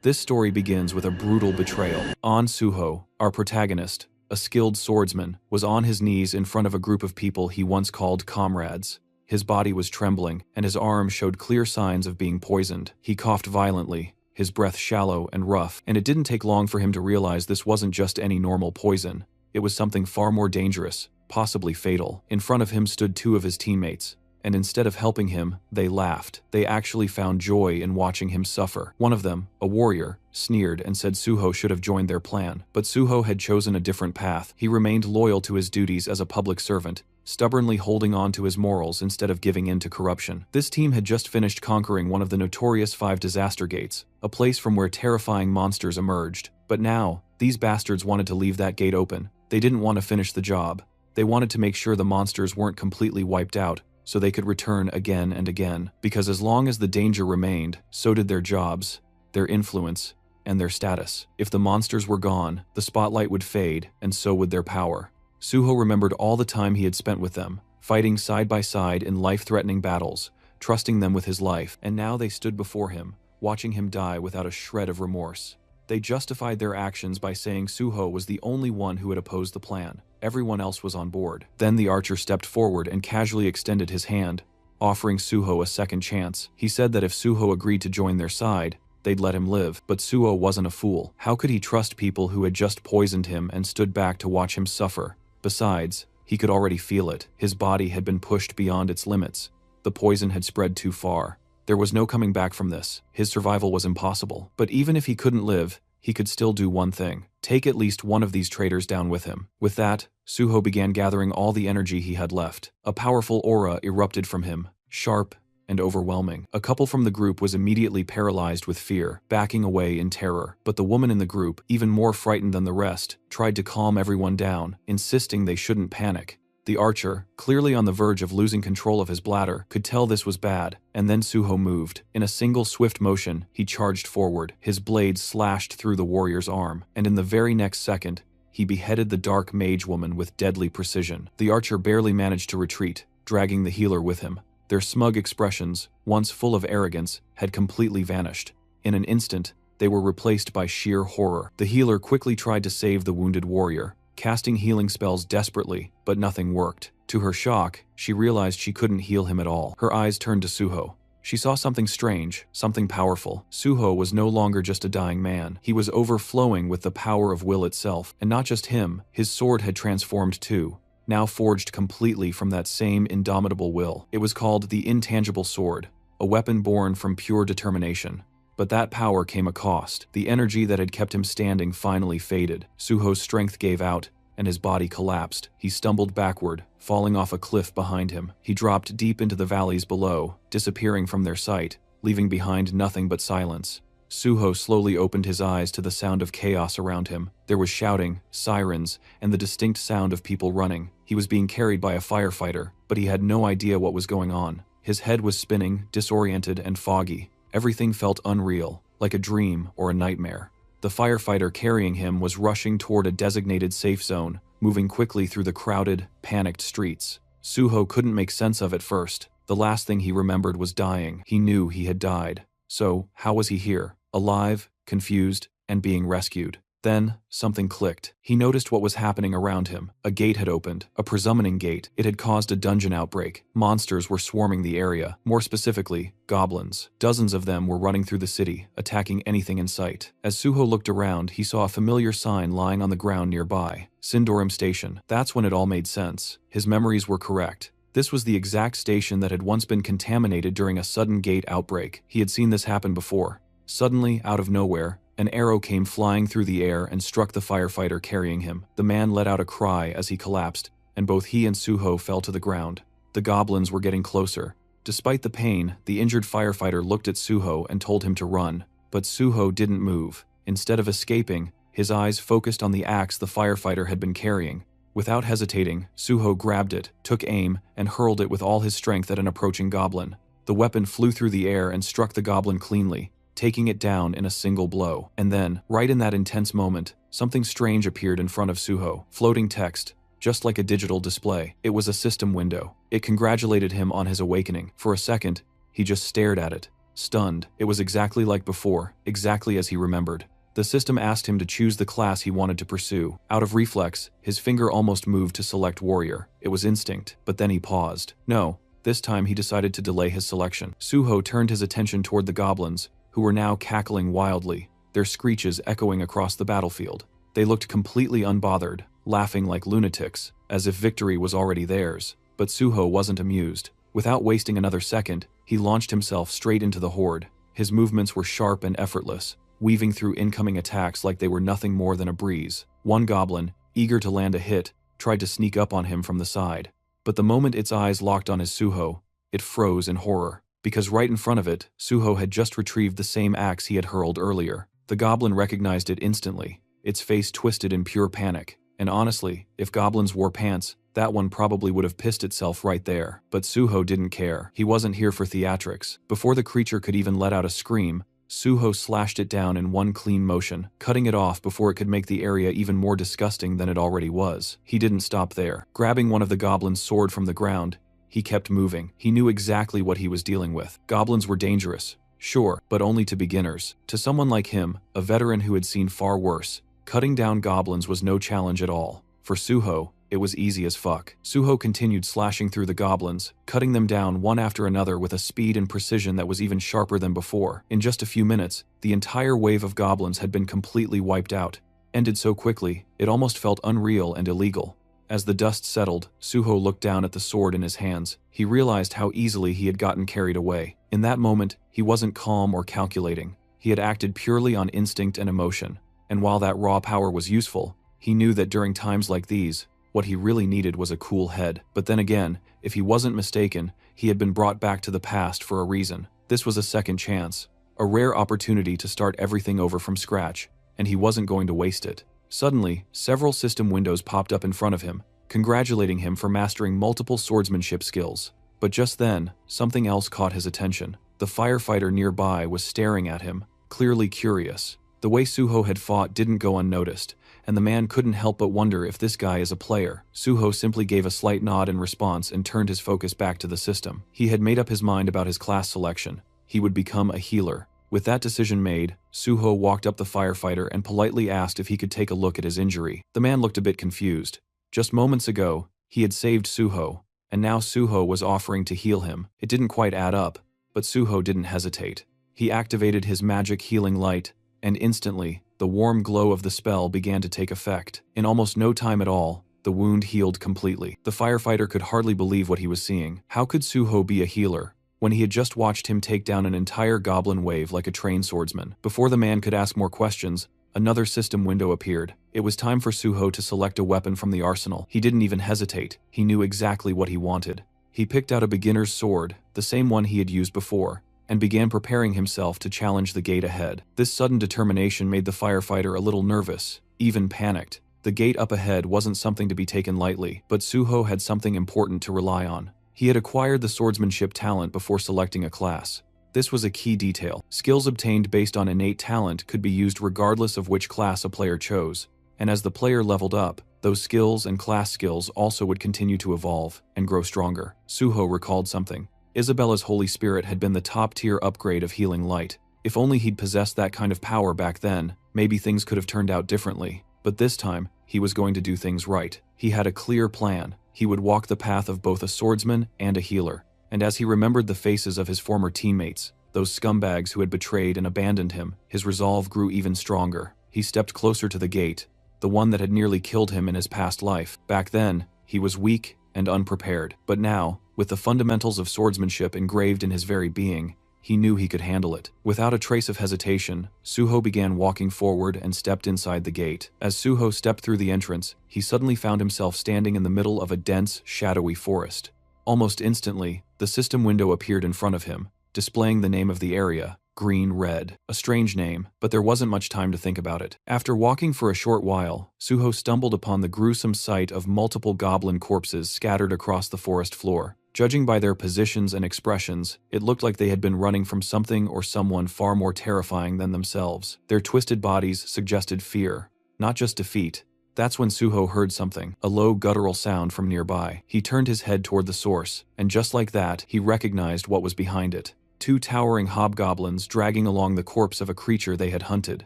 This story begins with a brutal betrayal. An Suho, our protagonist, a skilled swordsman, was on his knees in front of a group of people he once called comrades. His body was trembling, and his arm showed clear signs of being poisoned. He coughed violently, his breath shallow and rough, and it didn't take long for him to realize this wasn't just any normal poison. It was something far more dangerous, possibly fatal. In front of him stood two of his teammates, and instead of helping him, they laughed. They actually found joy in watching him suffer. One of them, a warrior, sneered and said Suho should have joined their plan. But Suho had chosen a different path. He remained loyal to his duties as a public servant, stubbornly holding on to his morals instead of giving in to corruption. This team had just finished conquering one of the notorious 5 disaster gates, a place from where terrifying monsters emerged. But now, these bastards wanted to leave that gate open. They didn't want to finish the job. They wanted to make sure the monsters weren't completely wiped out, so they could return again and again. Because as long as the danger remained, so did their jobs, their influence, and their status. If the monsters were gone, the spotlight would fade, and so would their power. Suho remembered all the time he had spent with them, fighting side by side in life-threatening battles, trusting them with his life, and now they stood before him, watching him die without a shred of remorse. They justified their actions by saying Suho was the only one who had opposed the plan. Everyone else was on board. Then the archer stepped forward and casually extended his hand, offering Suho a second chance. He said that if Suho agreed to join their side, they'd let him live. But Suho wasn't a fool. How could he trust people who had just poisoned him and stood back to watch him suffer? Besides, he could already feel it. His body had been pushed beyond its limits. The poison had spread too far. There was no coming back from this. His survival was impossible. But even if he couldn't live, he could still do one thing: take at least one of these traitors down with him. With that, Suho began gathering all the energy he had left. A powerful aura erupted from him, sharp and overwhelming. A couple from the group was immediately paralyzed with fear, backing away in terror. But the woman in the group, even more frightened than the rest, tried to calm everyone down, insisting they shouldn't panic. The archer, clearly on the verge of losing control of his bladder, could tell this was bad, and then Suho moved. In a single swift motion, he charged forward. His blade slashed through the warrior's arm, and in the very next second, he beheaded the dark mage woman with deadly precision. The archer barely managed to retreat, dragging the healer with him. Their smug expressions, once full of arrogance, had completely vanished. In an instant, they were replaced by sheer horror. The healer quickly tried to save the wounded warrior, casting healing spells desperately, but nothing worked. To her shock, she realized she couldn't heal him at all. Her eyes turned to Suho. She saw something strange, something powerful. Suho was no longer just a dying man. He was overflowing with the power of will itself. And not just him, his sword had transformed too, now forged completely from that same indomitable will. It was called the Intangible Sword, a weapon born from pure determination. But that power came a cost. The energy that had kept him standing finally faded. Suho's strength gave out, and his body collapsed. He stumbled backward, falling off a cliff behind him. He dropped deep into the valleys below, disappearing from their sight, leaving behind nothing but silence. Suho slowly opened his eyes to the sound of chaos around him. There was shouting, sirens, and the distinct sound of people running. He was being carried by a firefighter, but he had no idea what was going on. His head was spinning, disoriented and foggy. Everything felt unreal, like a dream or a nightmare. The firefighter carrying him was rushing toward a designated safe zone, moving quickly through the crowded, panicked streets. Suho couldn't make sense of it first. The last thing he remembered was dying. He knew he had died. So, how was he here? Alive, confused, and being rescued. Then, something clicked. He noticed what was happening around him. A gate had opened, a presummoning gate. It had caused a dungeon outbreak. Monsters were swarming the area. More specifically, goblins. Dozens of them were running through the city, attacking anything in sight. As Suho looked around, he saw a familiar sign lying on the ground nearby. Sindorim Station. That's when it all made sense. His memories were correct. This was the exact station that had once been contaminated during a sudden gate outbreak. He had seen this happen before. Suddenly, out of nowhere, an arrow came flying through the air and struck the firefighter carrying him. The man let out a cry as he collapsed, and both he and Suho fell to the ground. The goblins were getting closer. Despite the pain, the injured firefighter looked at Suho and told him to run. But Suho didn't move. Instead of escaping, his eyes focused on the axe the firefighter had been carrying. Without hesitating, Suho grabbed it, took aim, and hurled it with all his strength at an approaching goblin. The weapon flew through the air and struck the goblin cleanly, taking it down in a single blow. And then, right in that intense moment, something strange appeared in front of Suho. Floating text, just like a digital display. It was a system window. It congratulated him on his awakening. For a second, he just stared at it, Stunned, it was exactly like before, exactly as he remembered. The system asked him to choose the class he wanted to pursue. Out of reflex, his finger almost moved to select warrior. It was instinct, but then he paused. No, this time he decided to delay his selection. Suho turned his attention toward the goblins, who were now cackling wildly, their screeches echoing across the battlefield. They looked completely unbothered, laughing like lunatics, as if victory was already theirs. But Suho wasn't amused. Without wasting another second, he launched himself straight into the horde. His movements were sharp and effortless, weaving through incoming attacks like they were nothing more than a breeze. One goblin, eager to land a hit, tried to sneak up on him from the side. But the moment its eyes locked on his Suho, it froze in horror, because right in front of it, Suho had just retrieved the same axe he had hurled earlier. The goblin recognized it instantly, its face twisted in pure panic. And honestly, if goblins wore pants, that one probably would have pissed itself right there. But Suho didn't care. He wasn't here for theatrics. Before the creature could even let out a scream, Suho slashed it down in one clean motion, cutting it off before it could make the area even more disgusting than it already was. He didn't stop there. Grabbing one of the goblin's sword from the ground, he kept moving. He knew exactly what he was dealing with. Goblins were dangerous, sure, but only to beginners. To someone like him, a veteran who had seen far worse, cutting down goblins was no challenge at all. For Suho, it was easy as fuck. Suho continued slashing through the goblins, cutting them down one after another with a speed and precision that was even sharper than before. In just a few minutes, the entire wave of goblins had been completely wiped out. Ended so quickly, it almost felt unreal and illegal. As the dust settled, Suho looked down at the sword in his hands. He realized how easily he had gotten carried away. In that moment, he wasn't calm or calculating. He had acted purely on instinct and emotion. And while that raw power was useful, he knew that during times like these, what he really needed was a cool head. But then again, if he wasn't mistaken, he had been brought back to the past for a reason. This was a second chance, a rare opportunity to start everything over from scratch, and he wasn't going to waste it. Suddenly, several system windows popped up in front of him, congratulating him for mastering multiple swordsmanship skills. But just then, something else caught his attention. The firefighter nearby was staring at him, clearly curious. The way Suho had fought didn't go unnoticed, and the man couldn't help but wonder if this guy is a player. Suho simply gave a slight nod in response and turned his focus back to the system. He had made up his mind about his class selection. He would become a healer. With that decision made, Suho walked up the firefighter and politely asked if he could take a look at his injury. The man looked a bit confused. Just moments ago, he had saved Suho, and now Suho was offering to heal him. It didn't quite add up, but Suho didn't hesitate. He activated his magic healing light, and instantly, the warm glow of the spell began to take effect. In almost no time at all, the wound healed completely. The firefighter could hardly believe what he was seeing. How could Suho be a healer when he had just watched him take down an entire goblin wave like a trained swordsman? Before the man could ask more questions, another system window appeared. It was time for Suho to select a weapon from the arsenal. He didn't even hesitate. He knew exactly what he wanted. He picked out a beginner's sword, the same one he had used before, and began preparing himself to challenge the gate ahead. This sudden determination made the firefighter a little nervous, even panicked. The gate up ahead wasn't something to be taken lightly, but Suho had something important to rely on. He had acquired the swordsmanship talent before selecting a class. This was a key detail. Skills obtained based on innate talent could be used regardless of which class a player chose, and as the player leveled up, those skills and class skills also would continue to evolve and grow stronger. Suho recalled something. Isabella's Holy Spirit had been the top-tier upgrade of healing light. If only he'd possessed that kind of power back then, maybe things could have turned out differently. But this time, he was going to do things right. He had a clear plan. He would walk the path of both a swordsman and a healer. And as he remembered the faces of his former teammates, those scumbags who had betrayed and abandoned him, his resolve grew even stronger. He stepped closer to the gate, the one that had nearly killed him in his past life. Back then, he was weak and unprepared. But now, with the fundamentals of swordsmanship engraved in his very being, he knew he could handle it. Without a trace of hesitation, Suho began walking forward and stepped inside the gate. As Suho stepped through the entrance, he suddenly found himself standing in the middle of a dense, shadowy forest. Almost instantly, the system window appeared in front of him, displaying the name of the area, Green Red. A strange name, but there wasn't much time to think about it. After walking for a short while, Suho stumbled upon the gruesome sight of multiple goblin corpses scattered across the forest floor. Judging by their positions and expressions, it looked like they had been running from something or someone far more terrifying than themselves. Their twisted bodies suggested fear, not just defeat. That's when Suho heard something, a low guttural sound from nearby. He turned his head toward the source, and just like that, he recognized what was behind it. 2 towering hobgoblins dragging along the corpse of a creature they had hunted.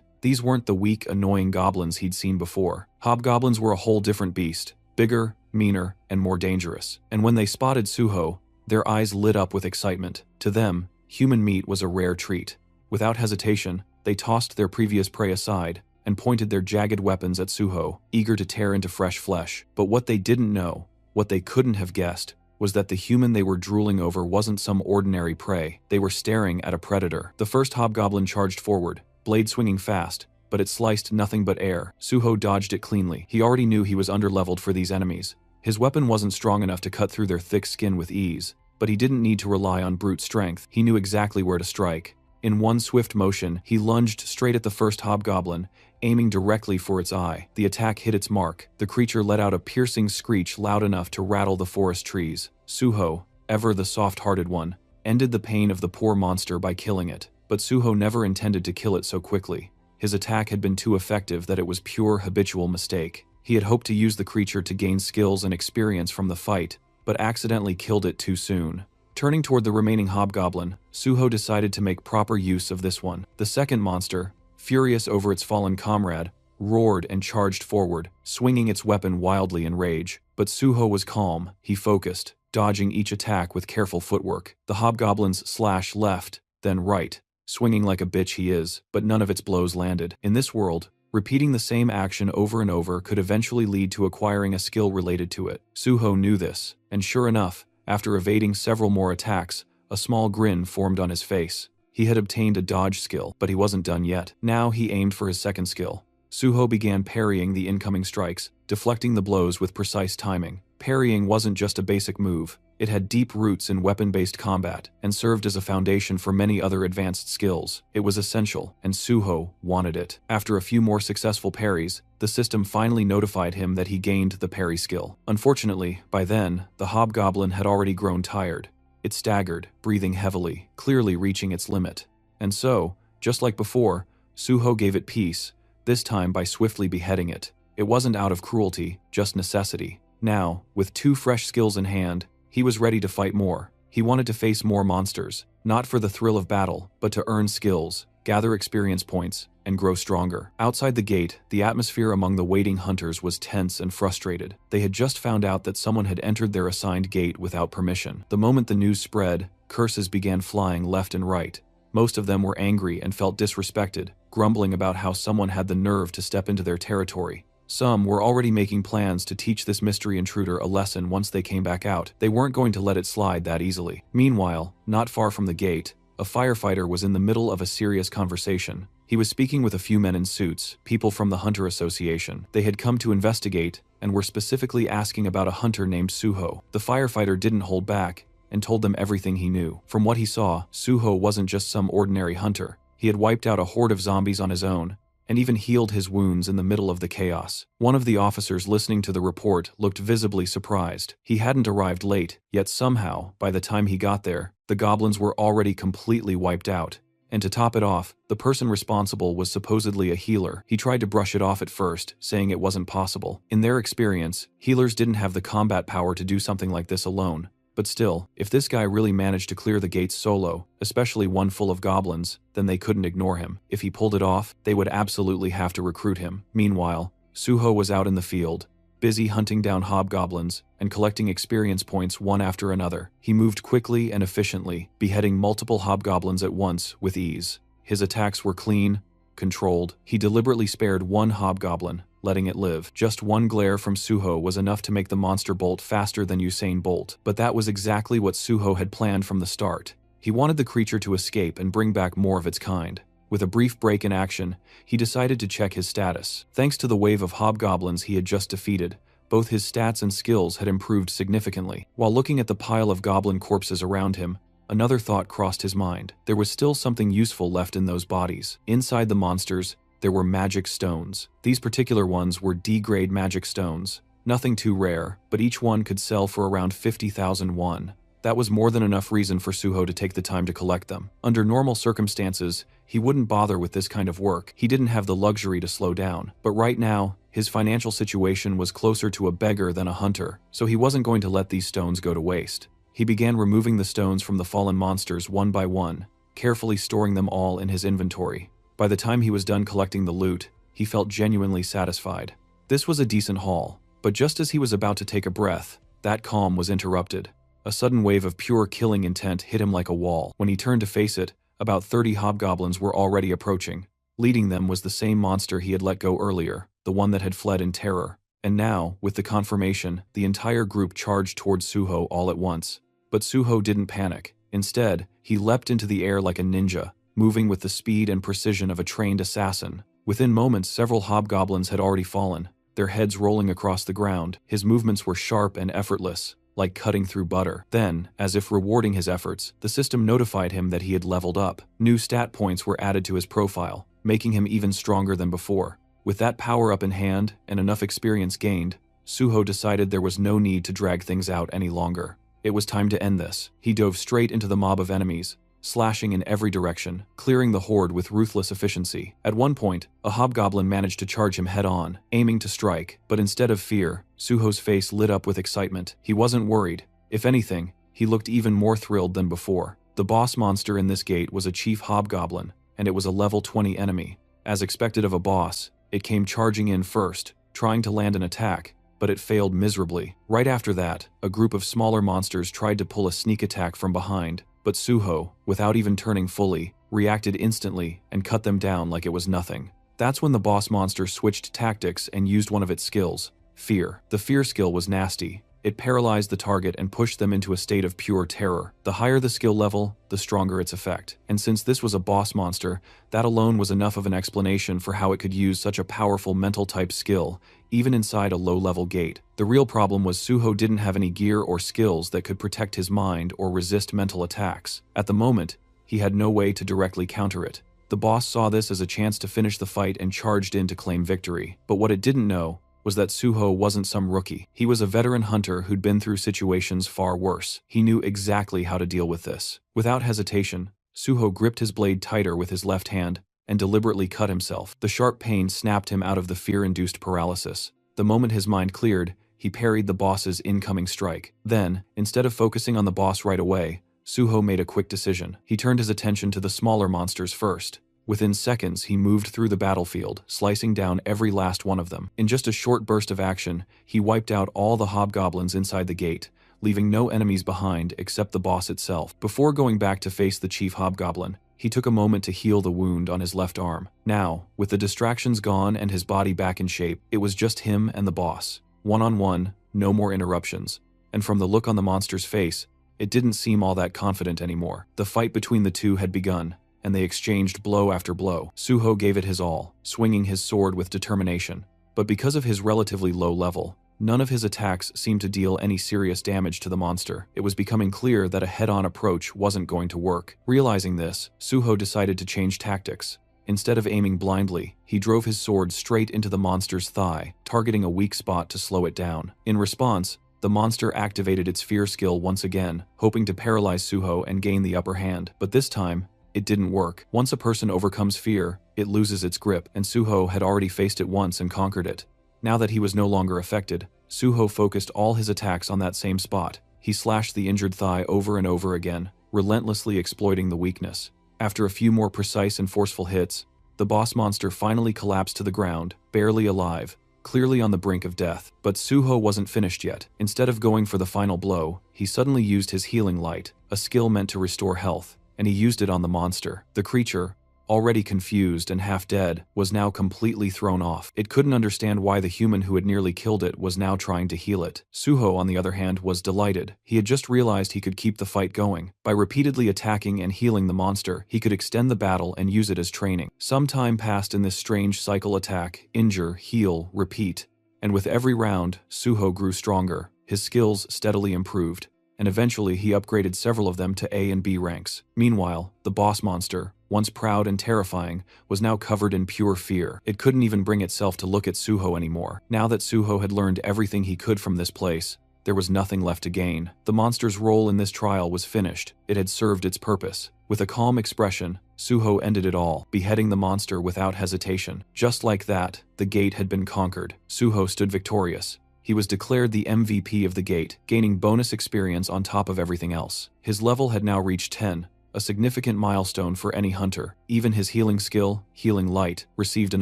These weren't the weak, annoying goblins he'd seen before. Hobgoblins were a whole different beast, bigger, meaner, and more dangerous. And when they spotted Suho, their eyes lit up with excitement. To them, human meat was a rare treat. Without hesitation, they tossed their previous prey aside and pointed their jagged weapons at Suho, eager to tear into fresh flesh. But what they didn't know, what they couldn't have guessed, was that the human they were drooling over wasn't some ordinary prey. They were staring at a predator. The first hobgoblin charged forward, blade swinging fast, but it sliced nothing but air. Suho dodged it cleanly. He already knew he was underleveled for these enemies. His weapon wasn't strong enough to cut through their thick skin with ease, but he didn't need to rely on brute strength. He knew exactly where to strike. In one swift motion, he lunged straight at the first hobgoblin, aiming directly for its eye. The attack hit its mark. The creature let out a piercing screech loud enough to rattle the forest trees. Suho, ever the soft-hearted one, ended the pain of the poor monster by killing it. But Suho never intended to kill it so quickly. His attack had been too effective that it was pure habitual mistake. He had hoped to use the creature to gain skills and experience from the fight, but accidentally killed it too soon. Turning toward the remaining hobgoblin, Suho decided to make proper use of this one. The second monster, furious over its fallen comrade, roared and charged forward, swinging its weapon wildly in rage. But Suho was calm. He focused, dodging each attack with careful footwork. The hobgoblins slashed left, then right, swinging like a bitch he is, but none of its blows landed. In this world, repeating the same action over and over could eventually lead to acquiring a skill related to it. Suho knew this, and sure enough, after evading several more attacks, a small grin formed on his face. He had obtained a dodge skill, but he wasn't done yet. Now he aimed for his second skill. Suho began parrying the incoming strikes, deflecting the blows with precise timing. Parrying wasn't just a basic move. It had deep roots in weapon-based combat, and served as a foundation for many other advanced skills. It was essential, and Suho wanted it. After a few more successful parries, the system finally notified him that he gained the parry skill. Unfortunately, by then, the hobgoblin had already grown tired. It staggered, breathing heavily, clearly reaching its limit. And so, just like before, Suho gave it peace, this time by swiftly beheading it. It wasn't out of cruelty, just necessity. Now, with 2 fresh skills in hand, he was ready to fight more. He wanted to face more monsters, not for the thrill of battle, but to earn skills, gather experience points, and grow stronger. Outside the gate, the atmosphere among the waiting hunters was tense and frustrated. They had just found out that someone had entered their assigned gate without permission. The moment the news spread, curses began flying left and right. Most of them were angry and felt disrespected, grumbling about how someone had the nerve to step into their territory. Some were already making plans to teach this mystery intruder a lesson once they came back out. They weren't going to let it slide that easily. Meanwhile, not far from the gate, a firefighter was in the middle of a serious conversation. He was speaking with a few men in suits, people from the Hunter Association. They had come to investigate and were specifically asking about a hunter named Suho. The firefighter didn't hold back and told them everything he knew. From what he saw, Suho wasn't just some ordinary hunter. He had wiped out a horde of zombies on his own, and even healed his wounds in the middle of the chaos. One of the officers listening to the report looked visibly surprised. He hadn't arrived late, yet somehow, by the time he got there, the goblins were already completely wiped out. And to top it off, the person responsible was supposedly a healer. He tried to brush it off at first, saying it wasn't possible. In their experience, healers didn't have the combat power to do something like this alone. But still, if this guy really managed to clear the gates solo, especially one full of goblins, then they couldn't ignore him. If he pulled it off, they would absolutely have to recruit him. Meanwhile, Suho was out in the field, busy hunting down hobgoblins and collecting experience points one after another. He moved quickly and efficiently, beheading multiple hobgoblins at once with ease. His attacks were clean, controlled. He deliberately spared one hobgoblin, letting it live. Just one glare from Suho was enough to make the monster bolt faster than Usain Bolt. But that was exactly what Suho had planned from the start. He wanted the creature to escape and bring back more of its kind. With a brief break in action, he decided to check his status. Thanks to the wave of hobgoblins he had just defeated, both his stats and skills had improved significantly. While looking at the pile of goblin corpses around him, another thought crossed his mind. There was still something useful left in those bodies. Inside the monsters, there were magic stones. These particular ones were D-grade magic stones. Nothing too rare, but each one could sell for around 50,000 won. That was more than enough reason for Suho to take the time to collect them. Under normal circumstances, he wouldn't bother with this kind of work. He didn't have the luxury to slow down. But right now, his financial situation was closer to a beggar than a hunter, so he wasn't going to let these stones go to waste. He began removing the stones from the fallen monsters one by one, carefully storing them all in his inventory. By the time he was done collecting the loot, he felt genuinely satisfied. This was a decent haul, but just as he was about to take a breath, that calm was interrupted. A sudden wave of pure killing intent hit him like a wall. When he turned to face it, about 30 hobgoblins were already approaching. Leading them was the same monster he had let go earlier, the one that had fled in terror. And now, with the confirmation, the entire group charged towards Suho all at once. But Suho didn't panic. Instead, he leapt into the air like a ninja, moving with the speed and precision of a trained assassin. Within moments, several hobgoblins had already fallen, their heads rolling across the ground. His movements were sharp and effortless, like cutting through butter. Then, as if rewarding his efforts, the system notified him that he had leveled up. New stat points were added to his profile, making him even stronger than before. With that power up in hand and enough experience gained, Suho decided there was no need to drag things out any longer. It was time to end this. He dove straight into the mob of enemies, slashing in every direction, clearing the horde with ruthless efficiency. At one point, a hobgoblin managed to charge him head-on, aiming to strike, but instead of fear, Suho's face lit up with excitement. He wasn't worried. If anything, he looked even more thrilled than before. The boss monster in this gate was a chief hobgoblin, and it was a level 20 enemy. As expected of a boss, it came charging in first, trying to land an attack, but it failed miserably. Right after that, a group of smaller monsters tried to pull a sneak attack from behind, but Suho, without even turning fully, reacted instantly and cut them down like it was nothing. That's when the boss monster switched tactics and used one of its skills, fear. The fear skill was nasty. It paralyzed the target and pushed them into a state of pure terror. The higher the skill level, the stronger its effect. And since this was a boss monster, that alone was enough of an explanation for how it could use such a powerful mental-type skill, even inside a low-level gate. The real problem was Suho didn't have any gear or skills that could protect his mind or resist mental attacks. At the moment, he had no way to directly counter it. The boss saw this as a chance to finish the fight and charged in to claim victory. But what it didn't know was that Suho wasn't some rookie. He was a veteran hunter who'd been through situations far worse. He knew exactly how to deal with this. Without hesitation, Suho gripped his blade tighter with his left hand and deliberately cut himself. The sharp pain snapped him out of the fear-induced paralysis. The moment his mind cleared, he parried the boss's incoming strike. Then, instead of focusing on the boss right away, Suho made a quick decision. He turned his attention to the smaller monsters first. Within seconds, he moved through the battlefield, slicing down every last one of them. In just a short burst of action, he wiped out all the hobgoblins inside the gate, leaving no enemies behind except the boss itself. Before going back to face the chief hobgoblin, he took a moment to heal the wound on his left arm. Now, with the distractions gone and his body back in shape, it was just him and the boss. One-on-one, no more interruptions. And from the look on the monster's face, it didn't seem all that confident anymore. The fight between the two had begun, and they exchanged blow after blow. Suho gave it his all, swinging his sword with determination. But because of his relatively low level, none of his attacks seemed to deal any serious damage to the monster. It was becoming clear that a head-on approach wasn't going to work. Realizing this, Suho decided to change tactics. Instead of aiming blindly, he drove his sword straight into the monster's thigh, targeting a weak spot to slow it down. In response, the monster activated its fear skill once again, hoping to paralyze Suho and gain the upper hand. But this time, it didn't work. Once a person overcomes fear, it loses its grip, and Suho had already faced it once and conquered it. Now that he was no longer affected, Suho focused all his attacks on that same spot. He slashed the injured thigh over and over again, relentlessly exploiting the weakness. After a few more precise and forceful hits, the boss monster finally collapsed to the ground, barely alive, clearly on the brink of death. But Suho wasn't finished yet. Instead of going for the final blow, he suddenly used his healing light, a skill meant to restore health, and he used it on the monster. The creature, already confused and half dead, was now completely thrown off. It couldn't understand why the human who had nearly killed it was now trying to heal it. Suho, on the other hand, was delighted. He had just realized he could keep the fight going. By repeatedly attacking and healing the monster, he could extend the battle and use it as training. Some time passed in this strange cycle: attack, injure, heal, repeat. And with every round, Suho grew stronger. His skills steadily improved, and eventually he upgraded several of them to A and B ranks. Meanwhile, the boss monster, once proud and terrifying, was now covered in pure fear. It couldn't even bring itself to look at Suho anymore. Now that Suho had learned everything he could from this place, there was nothing left to gain. The monster's role in this trial was finished. It had served its purpose. With a calm expression, Suho ended it all, beheading the monster without hesitation. Just like that, the gate had been conquered. Suho stood victorious, He was declared the MVP of the gate, gaining bonus experience on top of everything else. His level had now reached 10, a significant milestone for any hunter. Even his healing skill, Healing Light, received an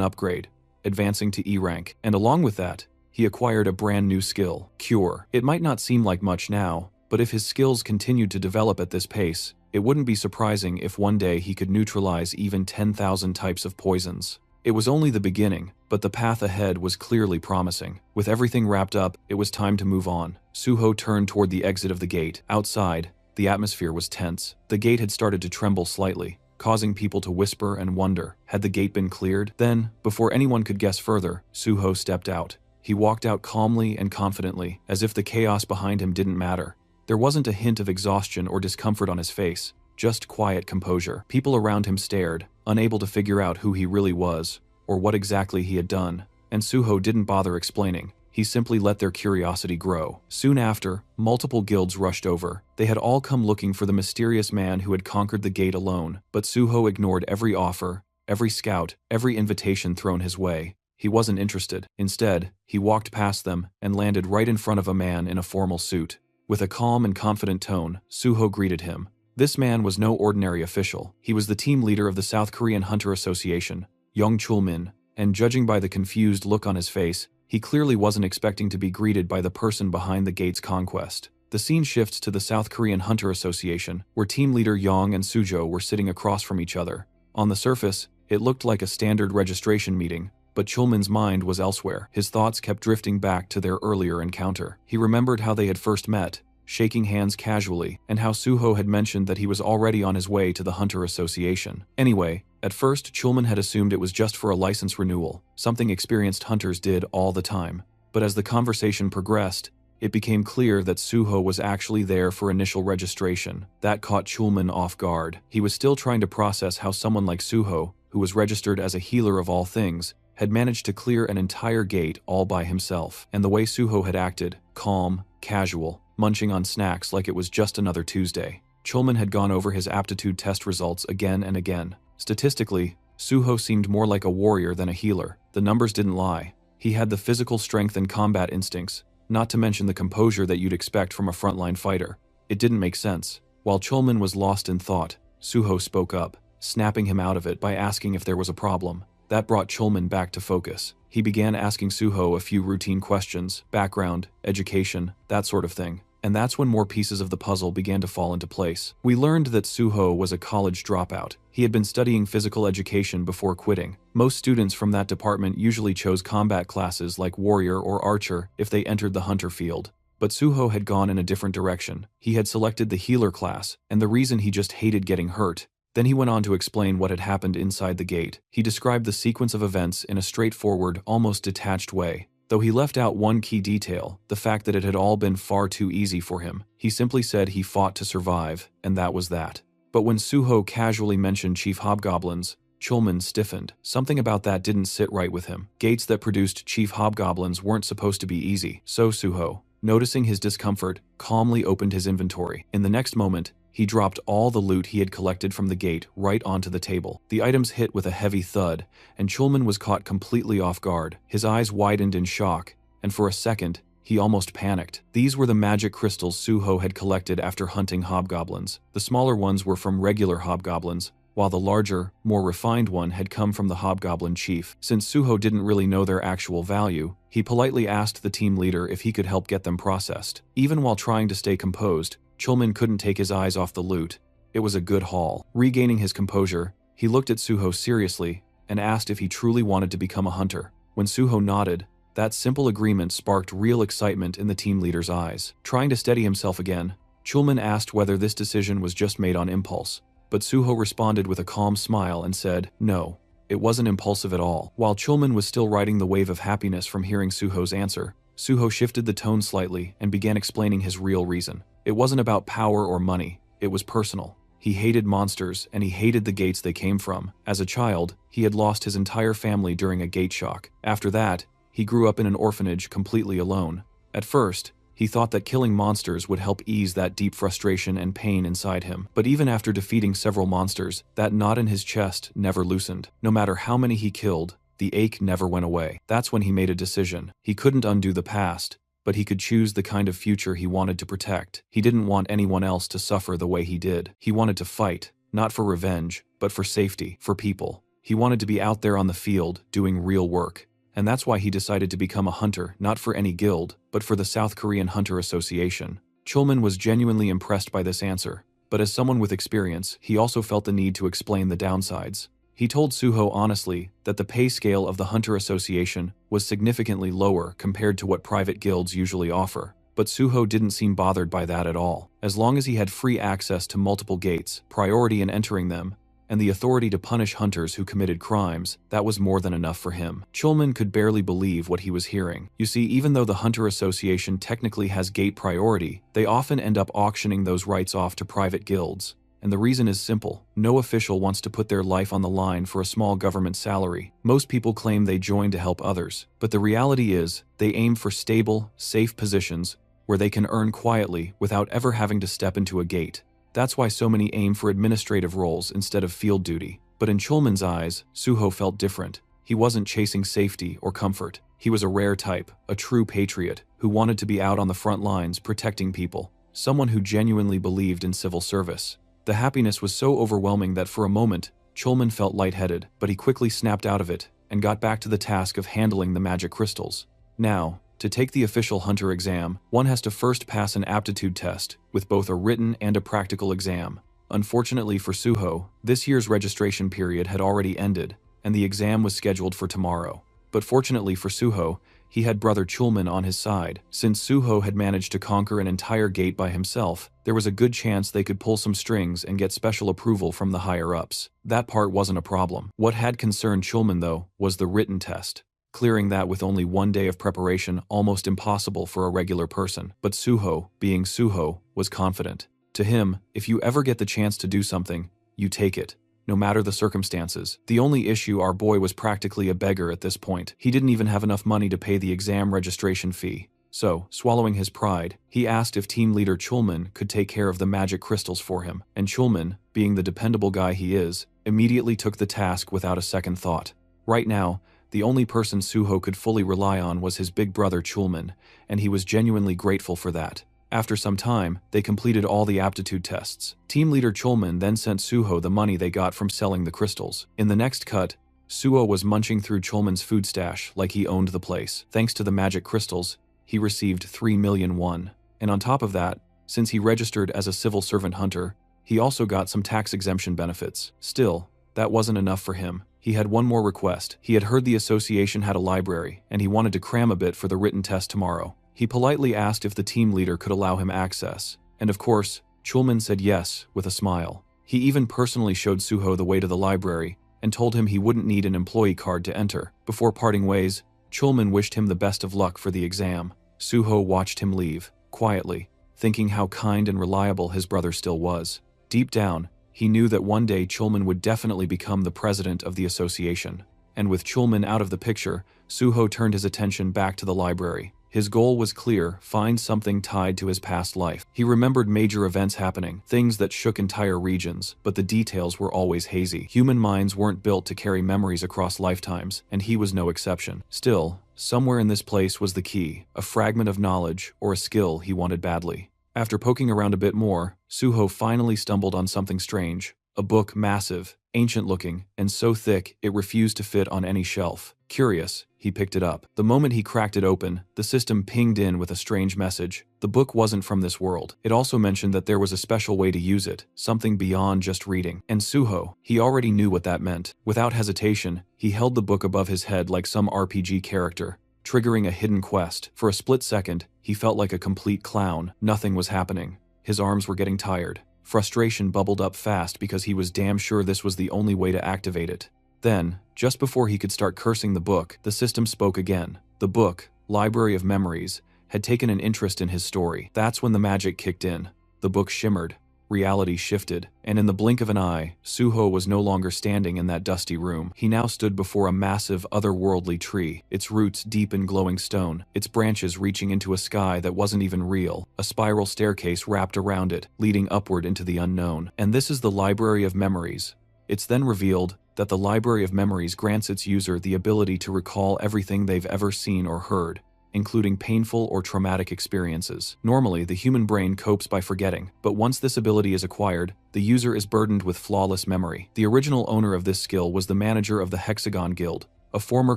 upgrade, advancing to E rank, and along with that, he acquired a brand new skill, Cure. It might not seem like much now, but if his skills continued to develop at this pace, it wouldn't be surprising if one day he could neutralize even 10,000 types of poisons. It was only the beginning, but the path ahead was clearly promising. With everything wrapped up, it was time to move on. Suho turned toward the exit of the gate. Outside, the atmosphere was tense. The gate had started to tremble slightly, causing people to whisper and wonder, had the gate been cleared? Then, before anyone could guess further, Suho stepped out. He walked out calmly and confidently, as if the chaos behind him didn't matter. There wasn't a hint of exhaustion or discomfort on his face, just quiet composure. People around him stared, unable to figure out who he really was, or what exactly he had done, and Suho didn't bother explaining. He simply let their curiosity grow. Soon after, multiple guilds rushed over. They had all come looking for the mysterious man who had conquered the gate alone, but Suho ignored every offer, every scout, every invitation thrown his way. He wasn't interested. Instead, he walked past them and landed right in front of a man in a formal suit. With a calm and confident tone, Suho greeted him. This man was no ordinary official. He was the team leader of the South Korean Hunter Association, Young Chulmin, and judging by the confused look on his face, he clearly wasn't expecting to be greeted by the person behind the gate's conquest. The scene shifts to the South Korean Hunter Association, where team leader Yang and Sujo were sitting across from each other. On the surface, it looked like a standard registration meeting, but Chulmin's mind was elsewhere. His thoughts kept drifting back to their earlier encounter. He remembered how they had first met, shaking hands casually, and how Suho had mentioned that he was already on his way to the Hunter Association. Anyway, at first, Chulmin had assumed it was just for a license renewal, something experienced hunters did all the time. But as the conversation progressed, it became clear that Suho was actually there for initial registration. That caught Chulmin off guard. He was still trying to process how someone like Suho, who was registered as a healer of all things, had managed to clear an entire gate all by himself. And the way Suho had acted, calm, casual, munching on snacks like it was just another Tuesday. Chulmin had gone over his aptitude test results again and again. Statistically, Suho seemed more like a warrior than a healer. The numbers didn't lie. He had the physical strength and combat instincts, not to mention the composure that you'd expect from a frontline fighter. It didn't make sense. While Chulmin was lost in thought, Suho spoke up, snapping him out of it by asking if there was a problem. That brought Chulmin back to focus. He began asking Suho a few routine questions, background, education, that sort of thing. And that's when more pieces of the puzzle began to fall into place. We learned that Suho was a college dropout. He had been studying physical education before quitting. Most students from that department usually chose combat classes like warrior or archer if they entered the hunter field. But Suho had gone in a different direction. He had selected the healer class, and the reason he just hated getting hurt. Then he went on to explain what had happened inside the gate. He described the sequence of events in a straightforward, almost detached way. Though he left out one key detail, the fact that it had all been far too easy for him. He simply said he fought to survive, and that was that. But when Suho casually mentioned Chief Hobgoblins, Chulmin stiffened. Something about that didn't sit right with him. Gates that produced Chief Hobgoblins weren't supposed to be easy. So Suho, noticing his discomfort, calmly opened his inventory. In the next moment, he dropped all the loot he had collected from the gate right onto the table. The items hit with a heavy thud, and Chulmin was caught completely off guard. His eyes widened in shock, and for a second, he almost panicked. These were the magic crystals Suho had collected after hunting hobgoblins. The smaller ones were from regular hobgoblins, while the larger, more refined one had come from the hobgoblin chief. Since Suho didn't really know their actual value, he politely asked the team leader if he could help get them processed. Even while trying to stay composed, Chulmin couldn't take his eyes off the loot. It was a good haul. Regaining his composure, he looked at Suho seriously and asked if he truly wanted to become a hunter. When Suho nodded, that simple agreement sparked real excitement in the team leader's eyes. Trying to steady himself again, Chulmin asked whether this decision was just made on impulse, but Suho responded with a calm smile and said, "No, it wasn't impulsive at all." While Chulmin was still riding the wave of happiness from hearing Suho's answer, Suho shifted the tone slightly and began explaining his real reason. It wasn't about power or money, it was personal. He hated monsters, and he hated the gates they came from. As a child, he had lost his entire family during a gate shock. After that, he grew up in an orphanage completely alone. At first, he thought that killing monsters would help ease that deep frustration and pain inside him. But even after defeating several monsters, that knot in his chest never loosened. No matter how many he killed, the ache never went away. That's when he made a decision. He couldn't undo the past, but he could choose the kind of future he wanted to protect. He didn't want anyone else to suffer the way he did. He wanted to fight, not for revenge, but for safety, for people. He wanted to be out there on the field, doing real work. And that's why he decided to become a hunter, not for any guild, but for the South Korean Hunter Association. Chulman was genuinely impressed by this answer, but as someone with experience, he also felt the need to explain the downsides. He told Suho honestly that the pay scale of the Hunter Association was significantly lower compared to what private guilds usually offer. But Suho didn't seem bothered by that at all. As long as he had free access to multiple gates, priority in entering them, and the authority to punish hunters who committed crimes, that was more than enough for him. Chulman could barely believe what he was hearing. You see, even though the Hunter Association technically has gate priority, they often end up auctioning those rights off to private guilds. And the reason is simple. No official wants to put their life on the line for a small government salary. Most people claim they join to help others, but the reality is, they aim for stable, safe positions where they can earn quietly without ever having to step into a gate. That's why so many aim for administrative roles instead of field duty. But in Chulman's eyes, Suho felt different. He wasn't chasing safety or comfort. He was a rare type, a true patriot, who wanted to be out on the front lines protecting people. Someone who genuinely believed in civil service. The happiness was so overwhelming that for a moment, Chulman felt lightheaded, but he quickly snapped out of it and got back to the task of handling the magic crystals. Now, to take the official hunter exam, one has to first pass an aptitude test, with both a written and a practical exam. Unfortunately for Suho, this year's registration period had already ended, and the exam was scheduled for tomorrow. But fortunately for Suho, he had brother Chulman on his side. Since Suho had managed to conquer an entire gate by himself, there was a good chance they could pull some strings and get special approval from the higher-ups. That part wasn't a problem. What had concerned Chulman, though, was the written test. Clearing that with only one day of preparation, almost impossible for a regular person. But Suho, being Suho, was confident. To him, if you ever get the chance to do something, you take it, no matter the circumstances. The only issue, our boy was practically a beggar at this point. He didn't even have enough money to pay the exam registration fee. So, swallowing his pride, he asked if team leader Chulman could take care of the magic crystals for him. And Chulman, being the dependable guy he is, immediately took the task without a second thought. Right now, the only person Suho could fully rely on was his big brother Chulman, and he was genuinely grateful for that. After some time, they completed all the aptitude tests. Team leader Chulman then sent Suho the money they got from selling the crystals. In the next cut, Suho was munching through Chulman's food stash like he owned the place. Thanks to the magic crystals, he received 3 million won. And on top of that, since he registered as a civil servant hunter, he also got some tax exemption benefits. Still, that wasn't enough for him. He had one more request. He had heard the association had a library, and he wanted to cram a bit for the written test tomorrow. He politely asked if the team leader could allow him access. And of course, Chulman said yes, with a smile. He even personally showed Suho the way to the library, and told him he wouldn't need an employee card to enter. Before parting ways, Chulman wished him the best of luck for the exam. Suho watched him leave, quietly, thinking how kind and reliable his brother still was. Deep down, he knew that one day Chulman would definitely become the president of the association. And with Chulman out of the picture, Suho turned his attention back to the library. His goal was clear: find something tied to his past life. He remembered major events happening, things that shook entire regions, but the details were always hazy. Human minds weren't built to carry memories across lifetimes, and he was no exception. Still, somewhere in this place was the key, a fragment of knowledge or a skill he wanted badly. After poking around a bit more, Suho finally stumbled on something strange. A book, massive, ancient-looking, and so thick it refused to fit on any shelf. Curious, he picked it up. The moment he cracked it open, the system pinged in with a strange message. The book wasn't from this world. It also mentioned that there was a special way to use it, something beyond just reading. And Suho, he already knew what that meant. Without hesitation, he held the book above his head like some RPG character, triggering a hidden quest. For a split second, he felt like a complete clown. Nothing was happening. His arms were getting tired. Frustration bubbled up fast because he was damn sure this was the only way to activate it. Then, just before he could start cursing the book, the system spoke again. The book, Library of Memories, had taken an interest in his story. That's when the magic kicked in. The book shimmered. Reality shifted, and in the blink of an eye, Suho was no longer standing in that dusty room. He now stood before a massive, otherworldly tree, its roots deep in glowing stone, its branches reaching into a sky that wasn't even real, a spiral staircase wrapped around it, leading upward into the unknown. And this is the Library of Memories. It's then revealed that the Library of Memories grants its user the ability to recall everything they've ever seen or heard, including painful or traumatic experiences. Normally, the human brain copes by forgetting, but once this ability is acquired, the user is burdened with flawless memory. The original owner of this skill was the manager of the Hexagon Guild, a former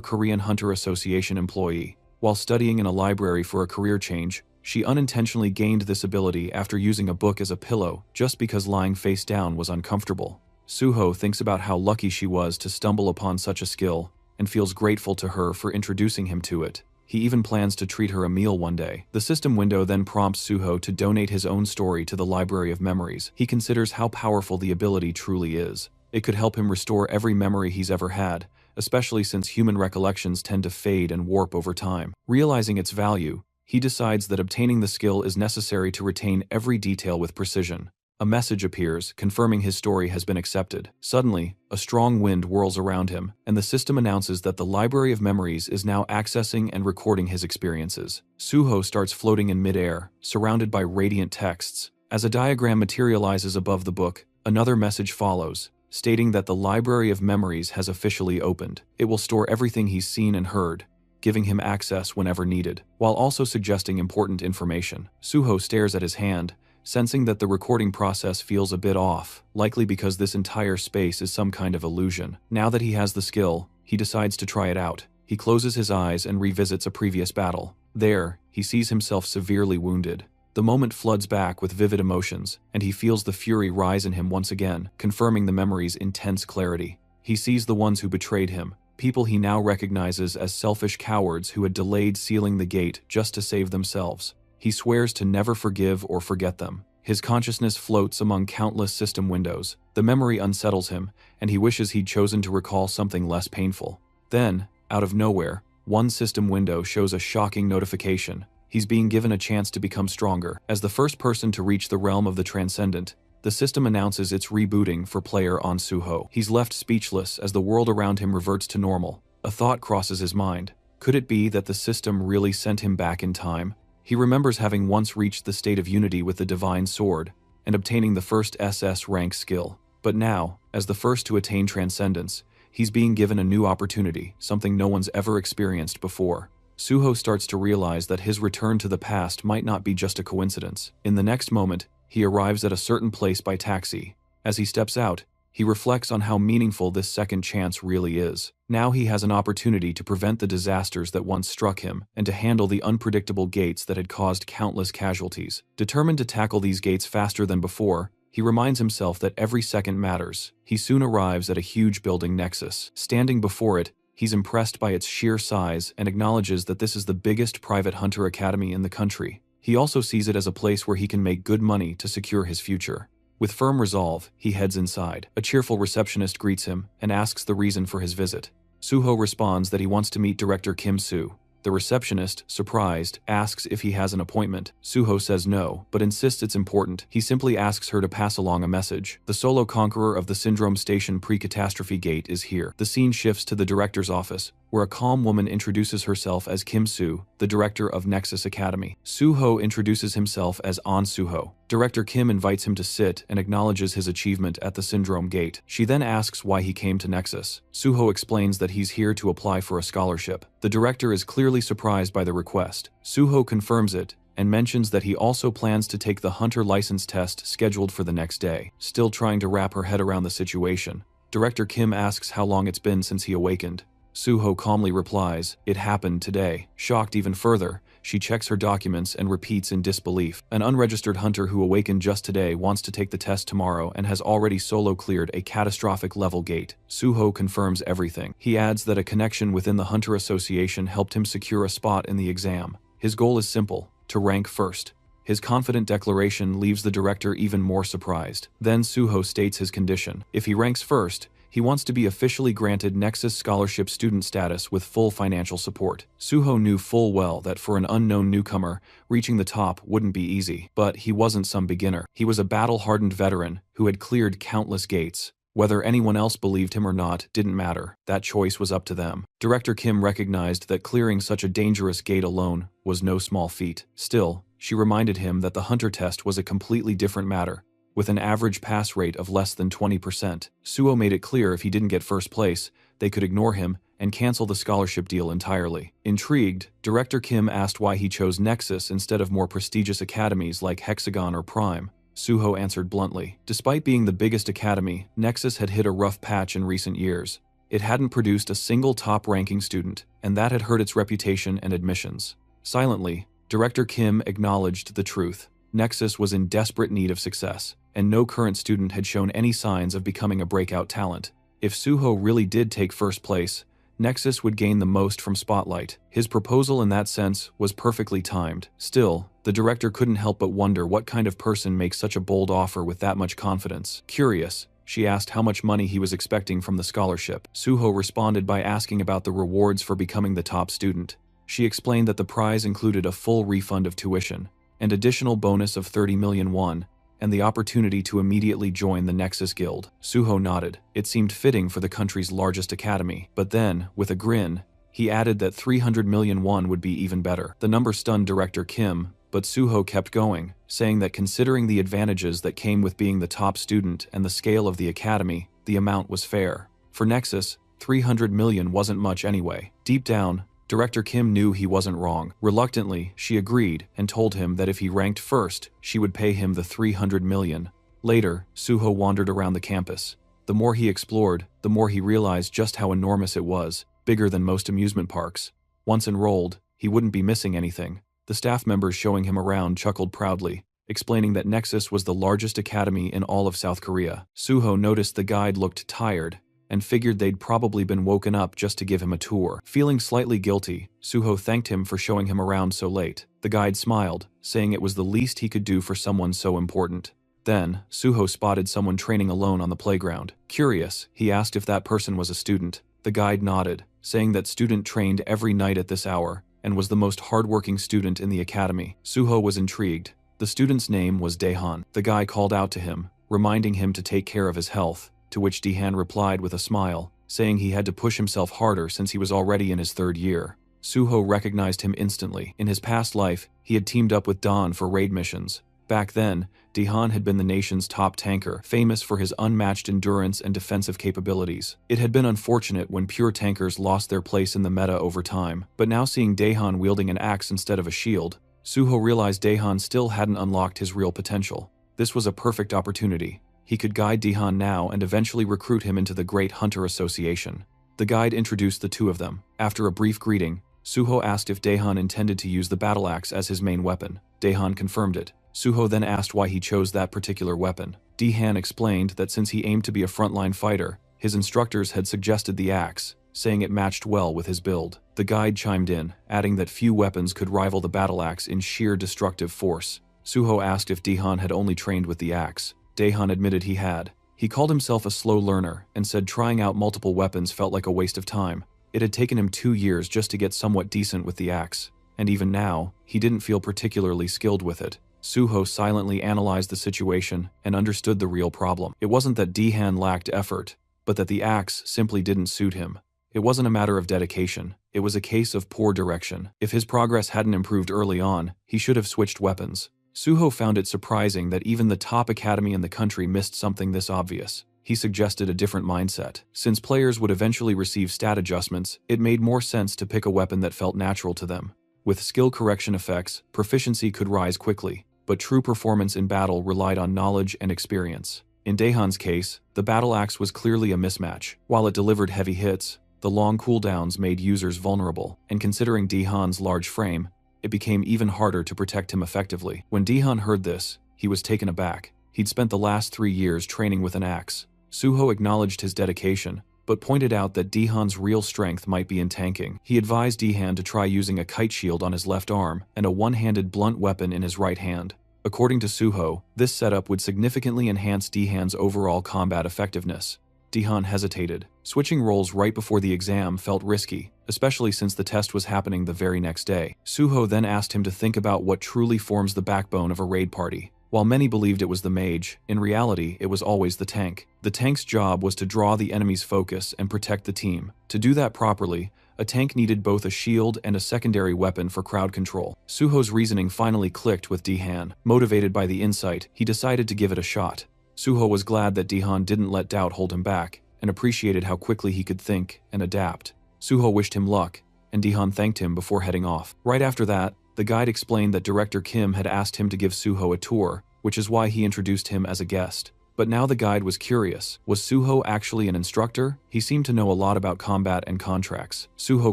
Korean Hunter Association employee. While studying in a library for a career change, she unintentionally gained this ability after using a book as a pillow just because lying face down was uncomfortable. Suho thinks about how lucky she was to stumble upon such a skill and feels grateful to her for introducing him to it. He even plans to treat her a meal one day. The system window then prompts Suho to donate his own story to the Library of Memories. He considers how powerful the ability truly is. It could help him restore every memory he's ever had, especially since human recollections tend to fade and warp over time. Realizing its value, he decides that obtaining the skill is necessary to retain every detail with precision. A message appears, confirming his story has been accepted. Suddenly, a strong wind whirls around him, and the system announces that the Library of Memories is now accessing and recording his experiences. Suho starts floating in midair, surrounded by radiant texts. As a diagram materializes above the book, another message follows, stating that the Library of Memories has officially opened. It will store everything he's seen and heard, giving him access whenever needed, while also suggesting important information. Suho stares at his hand, sensing that the recording process feels a bit off, likely because this entire space is some kind of illusion. Now that he has the skill, he decides to try it out. He closes his eyes and revisits a previous battle. There, he sees himself severely wounded. The moment floods back with vivid emotions, and he feels the fury rise in him once again, confirming the memory's intense clarity. He sees the ones who betrayed him, people he now recognizes as selfish cowards who had delayed sealing the gate just to save themselves. He swears to never forgive or forget them. His consciousness floats among countless system windows. The memory unsettles him, and he wishes he'd chosen to recall something less painful. Then, out of nowhere, one system window shows a shocking notification. He's being given a chance to become stronger. As the first person to reach the realm of the transcendent, the system announces it's rebooting for player On Suho. He's left speechless as the world around him reverts to normal. A thought crosses his mind. Could it be that the system really sent him back in time? He remembers having once reached the state of unity with the Divine Sword and obtaining the first SS rank skill. But now, as the first to attain transcendence, he's being given a new opportunity, something no one's ever experienced before. Suho starts to realize that his return to the past might not be just a coincidence. In the next moment, he arrives at a certain place by taxi. As he steps out, he reflects on how meaningful this second chance really is. Now he has an opportunity to prevent the disasters that once struck him and to handle the unpredictable gates that had caused countless casualties. Determined to tackle these gates faster than before, he reminds himself that every second matters. He soon arrives at a huge building nexus. Standing before it, he's impressed by its sheer size and acknowledges that this is the biggest private hunter academy in the country. He also sees it as a place where he can make good money to secure his future. With firm resolve, he heads inside. A cheerful receptionist greets him and asks the reason for his visit. Suho responds that he wants to meet Director Kim Soo. The receptionist, surprised, asks if he has an appointment. Suho says no, but insists it's important. He simply asks her to pass along a message. The solo conqueror of the Syndrome Station pre-catastrophe gate is here. The scene shifts to the director's office, where a calm woman introduces herself as Kim Soo, the director of Nexus Academy. Suho introduces himself as An Suho. Director Kim invites him to sit and acknowledges his achievement at the Syndrome Gate. She then asks why he came to Nexus. Suho explains that he's here to apply for a scholarship. The director is clearly surprised by the request. Suho confirms it and mentions that he also plans to take the hunter license test scheduled for the next day. Still trying to wrap her head around the situation, Director Kim asks how long it's been since he awakened. Suho calmly replies, "It happened today." Shocked even further, she checks her documents and repeats in disbelief. An unregistered hunter who awakened just today wants to take the test tomorrow and has already solo cleared a catastrophic level gate. Suho confirms everything. He adds that a connection within the Hunter Association helped him secure a spot in the exam. His goal is simple: to rank first. His confident declaration leaves the director even more surprised. Then Suho states his condition. If he ranks first, he wants to be officially granted Nexus Scholarship student status with full financial support. Suho knew full well that for an unknown newcomer, reaching the top wouldn't be easy. But he wasn't some beginner. He was a battle-hardened veteran who had cleared countless gates. Whether anyone else believed him or not didn't matter. That choice was up to them. Director Kim recognized that clearing such a dangerous gate alone was no small feat. Still, she reminded him that the hunter test was a completely different matter, with an average pass rate of less than 20%. Suho made it clear if he didn't get first place, they could ignore him and cancel the scholarship deal entirely. Intrigued, Director Kim asked why he chose Nexus instead of more prestigious academies like Hexagon or Prime. Suho answered bluntly. Despite being the biggest academy, Nexus had hit a rough patch in recent years. It hadn't produced a single top-ranking student, and that had hurt its reputation and admissions. Silently, Director Kim acknowledged the truth. Nexus was in desperate need of success, and no current student had shown any signs of becoming a breakout talent. If Suho really did take first place, Nexus would gain the most from spotlight. His proposal in that sense was perfectly timed. Still, the director couldn't help but wonder what kind of person makes such a bold offer with that much confidence. Curious, she asked how much money he was expecting from the scholarship. Suho responded by asking about the rewards for becoming the top student. She explained that the prize included a full refund of tuition, an additional bonus of 30 million won, and the opportunity to immediately join the Nexus Guild. Suho nodded. It seemed fitting for the country's largest academy. But then, with a grin, he added that 300 million won would be even better. The number stunned Director Kim, but Suho kept going, saying that considering the advantages that came with being the top student and the scale of the academy, the amount was fair. For Nexus, 300 million wasn't much anyway. Deep down, Director Kim knew he wasn't wrong. Reluctantly, she agreed and told him that if he ranked first, she would pay him the 300 million. Later, Suho wandered around the campus. The more he explored, the more he realized just how enormous it was, bigger than most amusement parks. Once enrolled, he wouldn't be missing anything. The staff members showing him around chuckled proudly, explaining that Nexus was the largest academy in all of South Korea. Suho noticed the guide looked tired, and figured they'd probably been woken up just to give him a tour. Feeling slightly guilty, Suho thanked him for showing him around so late. The guide smiled, saying it was the least he could do for someone so important. Then, Suho spotted someone training alone on the playground. Curious, he asked if that person was a student. The guide nodded, saying that student trained every night at this hour, and was the most hardworking student in the academy. Suho was intrigued. The student's name was Daehan. The guy called out to him, reminding him to take care of his health, to which Daehan replied with a smile, saying he had to push himself harder since he was already in his third year. Suho recognized him instantly. In his past life, he had teamed up with Dawn for raid missions. Back then, Daehan had been the nation's top tanker, famous for his unmatched endurance and defensive capabilities. It had been unfortunate when pure tankers lost their place in the meta over time, but now seeing Daehan wielding an axe instead of a shield, Suho realized Daehan still hadn't unlocked his real potential. This was a perfect opportunity. He could guide Daehan now and eventually recruit him into the Great Hunter Association. The guide introduced the two of them. After a brief greeting, Suho asked if Daehan intended to use the battle axe as his main weapon. Daehan confirmed it. Suho then asked why he chose that particular weapon. Daehan explained that since he aimed to be a frontline fighter, his instructors had suggested the axe, saying it matched well with his build. The guide chimed in, adding that few weapons could rival the battle axe in sheer destructive force. Suho asked if Daehan had only trained with the axe. Daehan admitted he had. He called himself a slow learner and said trying out multiple weapons felt like a waste of time. It had taken him 2 years just to get somewhat decent with the axe, and even now, he didn't feel particularly skilled with it. Suho silently analyzed the situation and understood the real problem. It wasn't that Daehan lacked effort, but that the axe simply didn't suit him. It wasn't a matter of dedication. It was a case of poor direction. If his progress hadn't improved early on, he should have switched weapons. Suho found it surprising that even the top academy in the country missed something this obvious. He suggested a different mindset. Since players would eventually receive stat adjustments, it made more sense to pick a weapon that felt natural to them. With skill correction effects, proficiency could rise quickly, but true performance in battle relied on knowledge and experience. In Daehan's case, the battle axe was clearly a mismatch. While it delivered heavy hits, the long cooldowns made users vulnerable, and considering Daehan's large frame, it became even harder to protect him effectively. When Daehan heard this, he was taken aback. He'd spent the last 3 years training with an axe. Suho acknowledged his dedication, but pointed out that Daehan's real strength might be in tanking. He advised Daehan to try using a kite shield on his left arm and a one-handed blunt weapon in his right hand. According to Suho, this setup would significantly enhance Daehan's overall combat effectiveness. Daehan hesitated. Switching roles right before the exam felt risky, especially since the test was happening the very next day. Suho then asked him to think about what truly forms the backbone of a raid party. While many believed it was the mage, in reality it was always the tank. The tank's job was to draw the enemy's focus and protect the team. To do that properly, a tank needed both a shield and a secondary weapon for crowd control. Suho's reasoning finally clicked with Daehan. Motivated by the insight, he decided to give it a shot. Suho was glad that Daehan didn't let doubt hold him back, and appreciated how quickly he could think and adapt. Suho wished him luck, and Dihan thanked him before heading off. Right after that, the guide explained that Director Kim had asked him to give Suho a tour, which is why he introduced him as a guest. But now the guide was curious. Was Suho actually an instructor? He seemed to know a lot about combat and contracts. Suho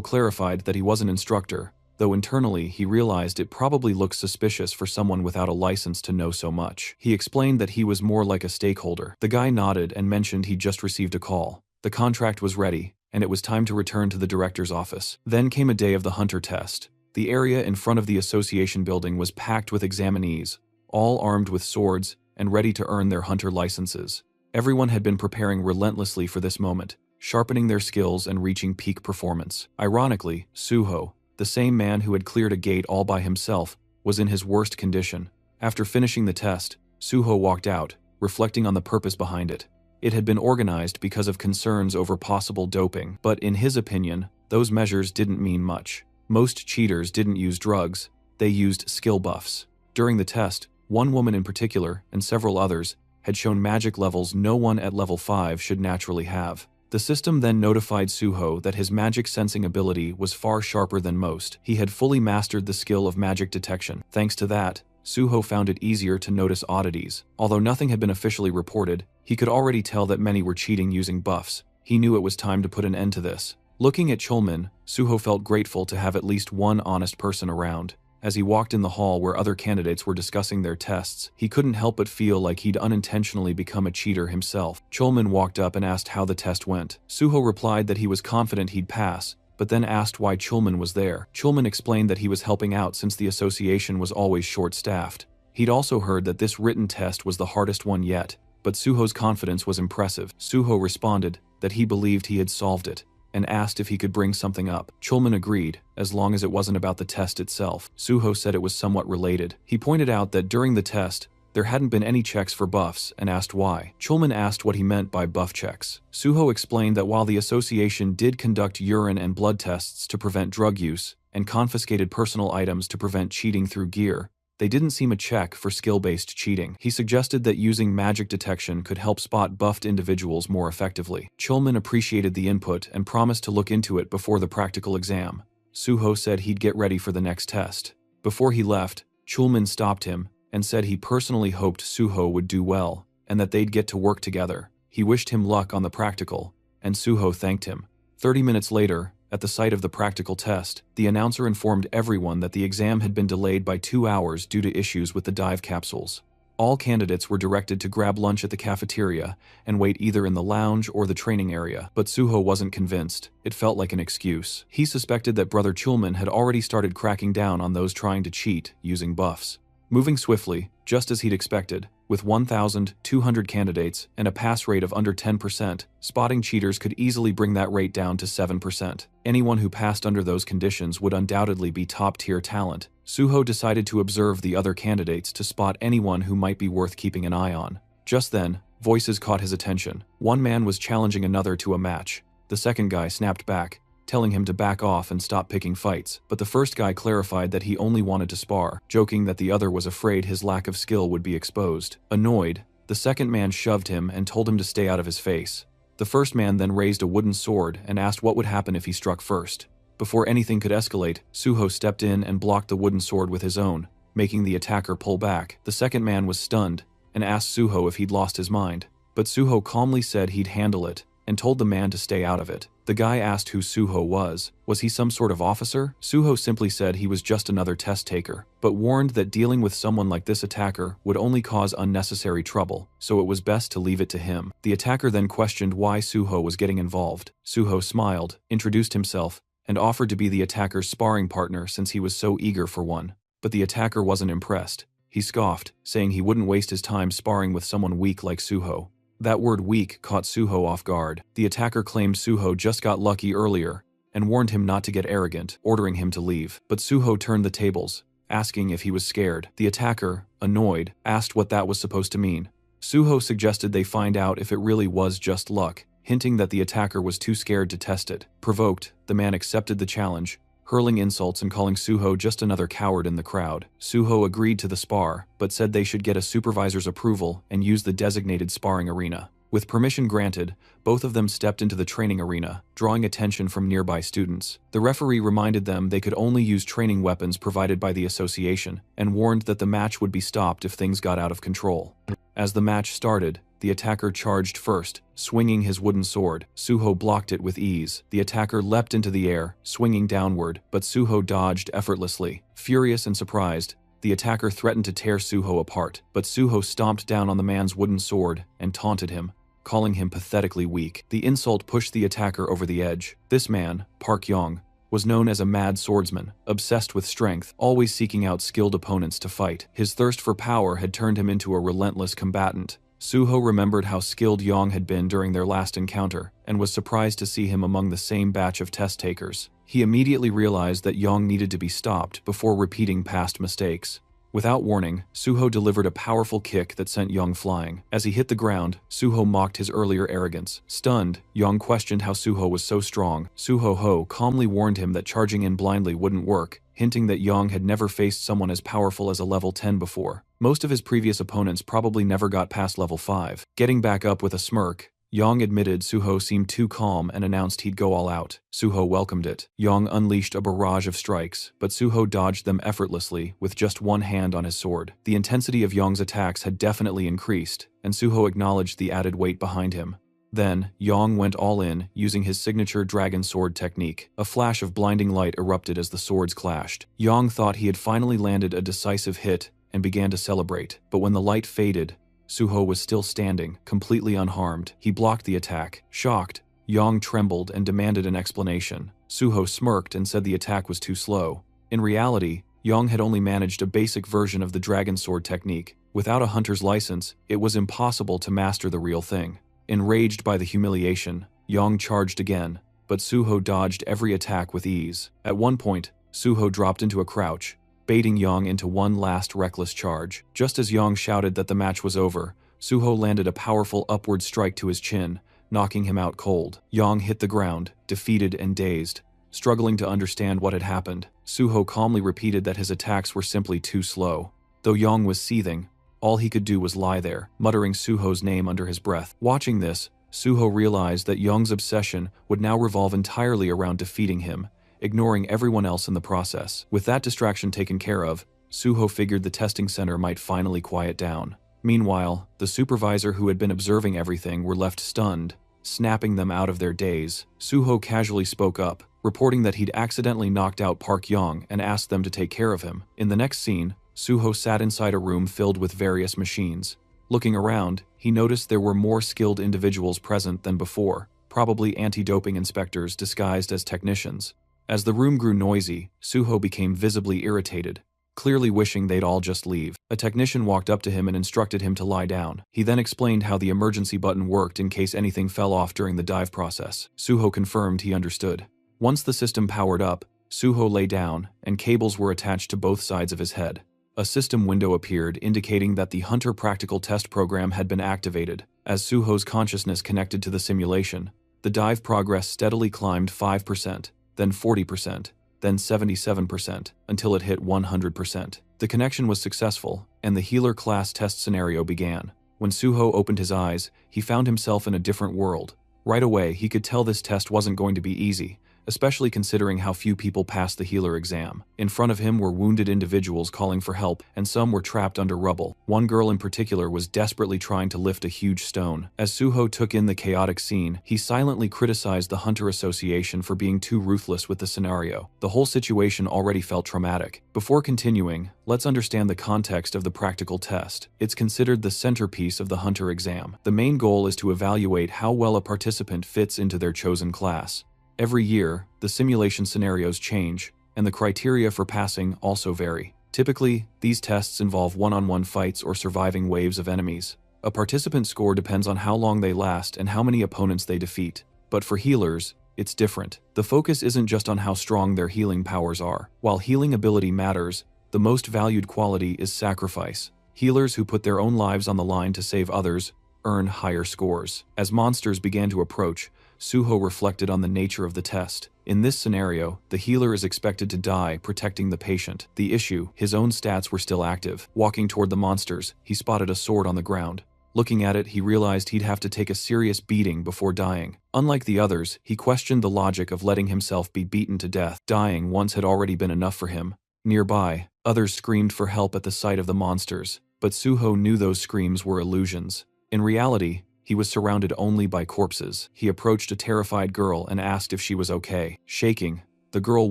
clarified that he was an instructor, though internally he realized it probably looked suspicious for someone without a license to know so much. He explained that he was more like a stakeholder. The guy nodded and mentioned he'd just received a call. The contract was ready, and it was time to return to the director's office. Then came a day of the hunter test. The area in front of the association building was packed with examinees, all armed with swords and ready to earn their hunter licenses. Everyone had been preparing relentlessly for this moment, sharpening their skills and reaching peak performance. Ironically, Suho, the same man who had cleared a gate all by himself, was in his worst condition. After finishing the test, Suho walked out, reflecting on the purpose behind it. It had been organized because of concerns over possible doping, but in his opinion, those measures didn't mean much. Most cheaters didn't use drugs, they used skill buffs. During the test, one woman in particular, and several others, had shown magic levels no one at level 5 should naturally have. The system then notified Suho that his magic sensing ability was far sharper than most. He had fully mastered the skill of magic detection. Thanks to that, Suho found it easier to notice oddities. Although nothing had been officially reported, he could already tell that many were cheating using buffs. He knew it was time to put an end to this. Looking at Chulman, Suho felt grateful to have at least one honest person around. As he walked in the hall where other candidates were discussing their tests, he couldn't help but feel like he'd unintentionally become a cheater himself. Chulman walked up and asked how the test went. Suho replied that he was confident he'd pass, but then asked why Chulman was there. Chulman explained that he was helping out since the association was always short-staffed. He'd also heard that this written test was the hardest one yet, but Suho's confidence was impressive. Suho responded that he believed he had solved it, and asked if he could bring something up. Chulman agreed, as long as it wasn't about the test itself. Suho said it was somewhat related. He pointed out that during the test, there hadn't been any checks for buffs and asked why. Chulman asked what he meant by buff checks. Suho explained that while the association did conduct urine and blood tests to prevent drug use, and confiscated personal items to prevent cheating through gear, they didn't seem a check for skill-based cheating. He suggested that using magic detection could help spot buffed individuals more effectively. Chulman appreciated the input and promised to look into it before the practical exam. Suho said he'd get ready for the next test. Before he left, Chulman stopped him and said he personally hoped Suho would do well and that they'd get to work together. He wished him luck on the practical, and Suho thanked him. 30 minutes later, at the site of the practical test, the announcer informed everyone that the exam had been delayed by 2 hours due to issues with the dive capsules. All candidates were directed to grab lunch at the cafeteria and wait either in the lounge or the training area, but Suho wasn't convinced. It felt like an excuse. He suspected that Brother Chulman had already started cracking down on those trying to cheat using buffs. Moving swiftly, just as he'd expected, with 1,200 candidates and a pass rate of under 10%, spotting cheaters could easily bring that rate down to 7%. Anyone who passed under those conditions would undoubtedly be top-tier talent. Suho decided to observe the other candidates to spot anyone who might be worth keeping an eye on. Just then, voices caught his attention. One man was challenging another to a match. The second guy snapped back, telling him to back off and stop picking fights, but the first guy clarified that he only wanted to spar, joking that the other was afraid his lack of skill would be exposed. Annoyed, the second man shoved him and told him to stay out of his face. The first man then raised a wooden sword and asked what would happen if he struck first. Before anything could escalate, Suho stepped in and blocked the wooden sword with his own, making the attacker pull back. The second man was stunned and asked Suho if he'd lost his mind, but Suho calmly said he'd handle it and told the man to stay out of it. The guy asked who Suho was. Was he some sort of officer? Suho simply said he was just another test taker, but warned that dealing with someone like this attacker would only cause unnecessary trouble, so it was best to leave it to him. The attacker then questioned why Suho was getting involved. Suho smiled, introduced himself, and offered to be the attacker's sparring partner since he was so eager for one. But the attacker wasn't impressed. He scoffed, saying he wouldn't waste his time sparring with someone weak like Suho. That word weak caught Suho off guard. The attacker claimed Suho just got lucky earlier and warned him not to get arrogant, ordering him to leave. But Suho turned the tables, asking if he was scared. The attacker, annoyed, asked what that was supposed to mean. Suho suggested they find out if it really was just luck, hinting that the attacker was too scared to test it. Provoked, the man accepted the challenge, hurling insults and calling Suho just another coward in the crowd. Suho agreed to the spar, but said they should get a supervisor's approval and use the designated sparring arena. With permission granted, both of them stepped into the training arena, drawing attention from nearby students. The referee reminded them they could only use training weapons provided by the association, and warned that the match would be stopped if things got out of control. As the match started, the attacker charged first, swinging his wooden sword. Suho blocked it with ease. The attacker leapt into the air, swinging downward, but Suho dodged effortlessly. Furious and surprised, the attacker threatened to tear Suho apart, but Suho stomped down on the man's wooden sword and taunted him, calling him pathetically weak. The insult pushed the attacker over the edge. This man, Park Yong, was known as a mad swordsman, obsessed with strength, always seeking out skilled opponents to fight. His thirst for power had turned him into a relentless combatant. Suho remembered how skilled Yong had been during their last encounter, and was surprised to see him among the same batch of test takers. He immediately realized that Yong needed to be stopped before repeating past mistakes. Without warning, Suho delivered a powerful kick that sent Yong flying. As he hit the ground, Suho mocked his earlier arrogance. Stunned, Yong questioned how Suho was so strong. Suho calmly warned him that charging in blindly wouldn't work, hinting that Yong had never faced someone as powerful as a level 10 before. Most of his previous opponents probably never got past level 5. Getting back up with a smirk, Yong admitted Suho seemed too calm and announced he'd go all out. Suho welcomed it. Yong unleashed a barrage of strikes, but Suho dodged them effortlessly with just one hand on his sword. The intensity of Yong's attacks had definitely increased, and Suho acknowledged the added weight behind him. Then, Yong went all in, using his signature dragon sword technique. A flash of blinding light erupted as the swords clashed. Yong thought he had finally landed a decisive hit and began to celebrate, but when the light faded, Suho was still standing, completely unharmed. He blocked the attack. Shocked, Yong trembled and demanded an explanation. Suho smirked and said the attack was too slow. In reality, Yong had only managed a basic version of the dragon sword technique. Without a hunter's license, it was impossible to master the real thing. Enraged by the humiliation, Yong charged again, but Suho dodged every attack with ease. At one point, Suho dropped into a crouch, baiting Yong into one last reckless charge. Just as Yong shouted that the match was over, Suho landed a powerful upward strike to his chin, knocking him out cold. Yong hit the ground, defeated and dazed. Struggling to understand what had happened, Suho calmly repeated that his attacks were simply too slow. Though Yong was seething, all he could do was lie there, muttering Suho's name under his breath. Watching this, Suho realized that Yong's obsession would now revolve entirely around defeating him, ignoring everyone else in the process. With that distraction taken care of, Suho figured the testing center might finally quiet down. Meanwhile, the supervisor who had been observing everything were left stunned, snapping them out of their daze. Suho casually spoke up, reporting that he'd accidentally knocked out Park Yong and asked them to take care of him. In the next scene, Suho sat inside a room filled with various machines. Looking around, he noticed there were more skilled individuals present than before, probably anti-doping inspectors disguised as technicians. As the room grew noisy, Suho became visibly irritated, clearly wishing they'd all just leave. A technician walked up to him and instructed him to lie down. He then explained how the emergency button worked in case anything fell off during the dive process. Suho confirmed he understood. Once the system powered up, Suho lay down, and cables were attached to both sides of his head. A system window appeared indicating that the Hunter Practical Test program had been activated. As Suho's consciousness connected to the simulation, the dive progress steadily climbed 5%. Then 40%, then 77%, until it hit 100%. The connection was successful, and the healer class test scenario began. When Suho opened his eyes, he found himself in a different world. Right away, he could tell this test wasn't going to be easy, especially considering how few people passed the healer exam. In front of him were wounded individuals calling for help, and some were trapped under rubble. One girl in particular was desperately trying to lift a huge stone. As Suho took in the chaotic scene, he silently criticized the Hunter Association for being too ruthless with the scenario. The whole situation already felt traumatic. Before continuing, let's understand the context of the practical test. It's considered the centerpiece of the Hunter exam. The main goal is to evaluate how well a participant fits into their chosen class. Every year, the simulation scenarios change, and the criteria for passing also vary. Typically, these tests involve one-on-one fights or surviving waves of enemies. A participant's score depends on how long they last and how many opponents they defeat. But for healers, it's different. The focus isn't just on how strong their healing powers are. While healing ability matters, the most valued quality is sacrifice. Healers who put their own lives on the line to save others earn higher scores. As monsters began to approach, Suho reflected on the nature of the test. In this scenario, the healer is expected to die protecting the patient. The issue, his own stats were still active. Walking toward the monsters, he spotted a sword on the ground. Looking at it, he realized he'd have to take a serious beating before dying. Unlike the others, he questioned the logic of letting himself be beaten to death. Dying once had already been enough for him. Nearby, others screamed for help at the sight of the monsters, but Suho knew those screams were illusions. In reality, he was surrounded only by corpses. He approached a terrified girl and asked if she was okay. Shaking, the girl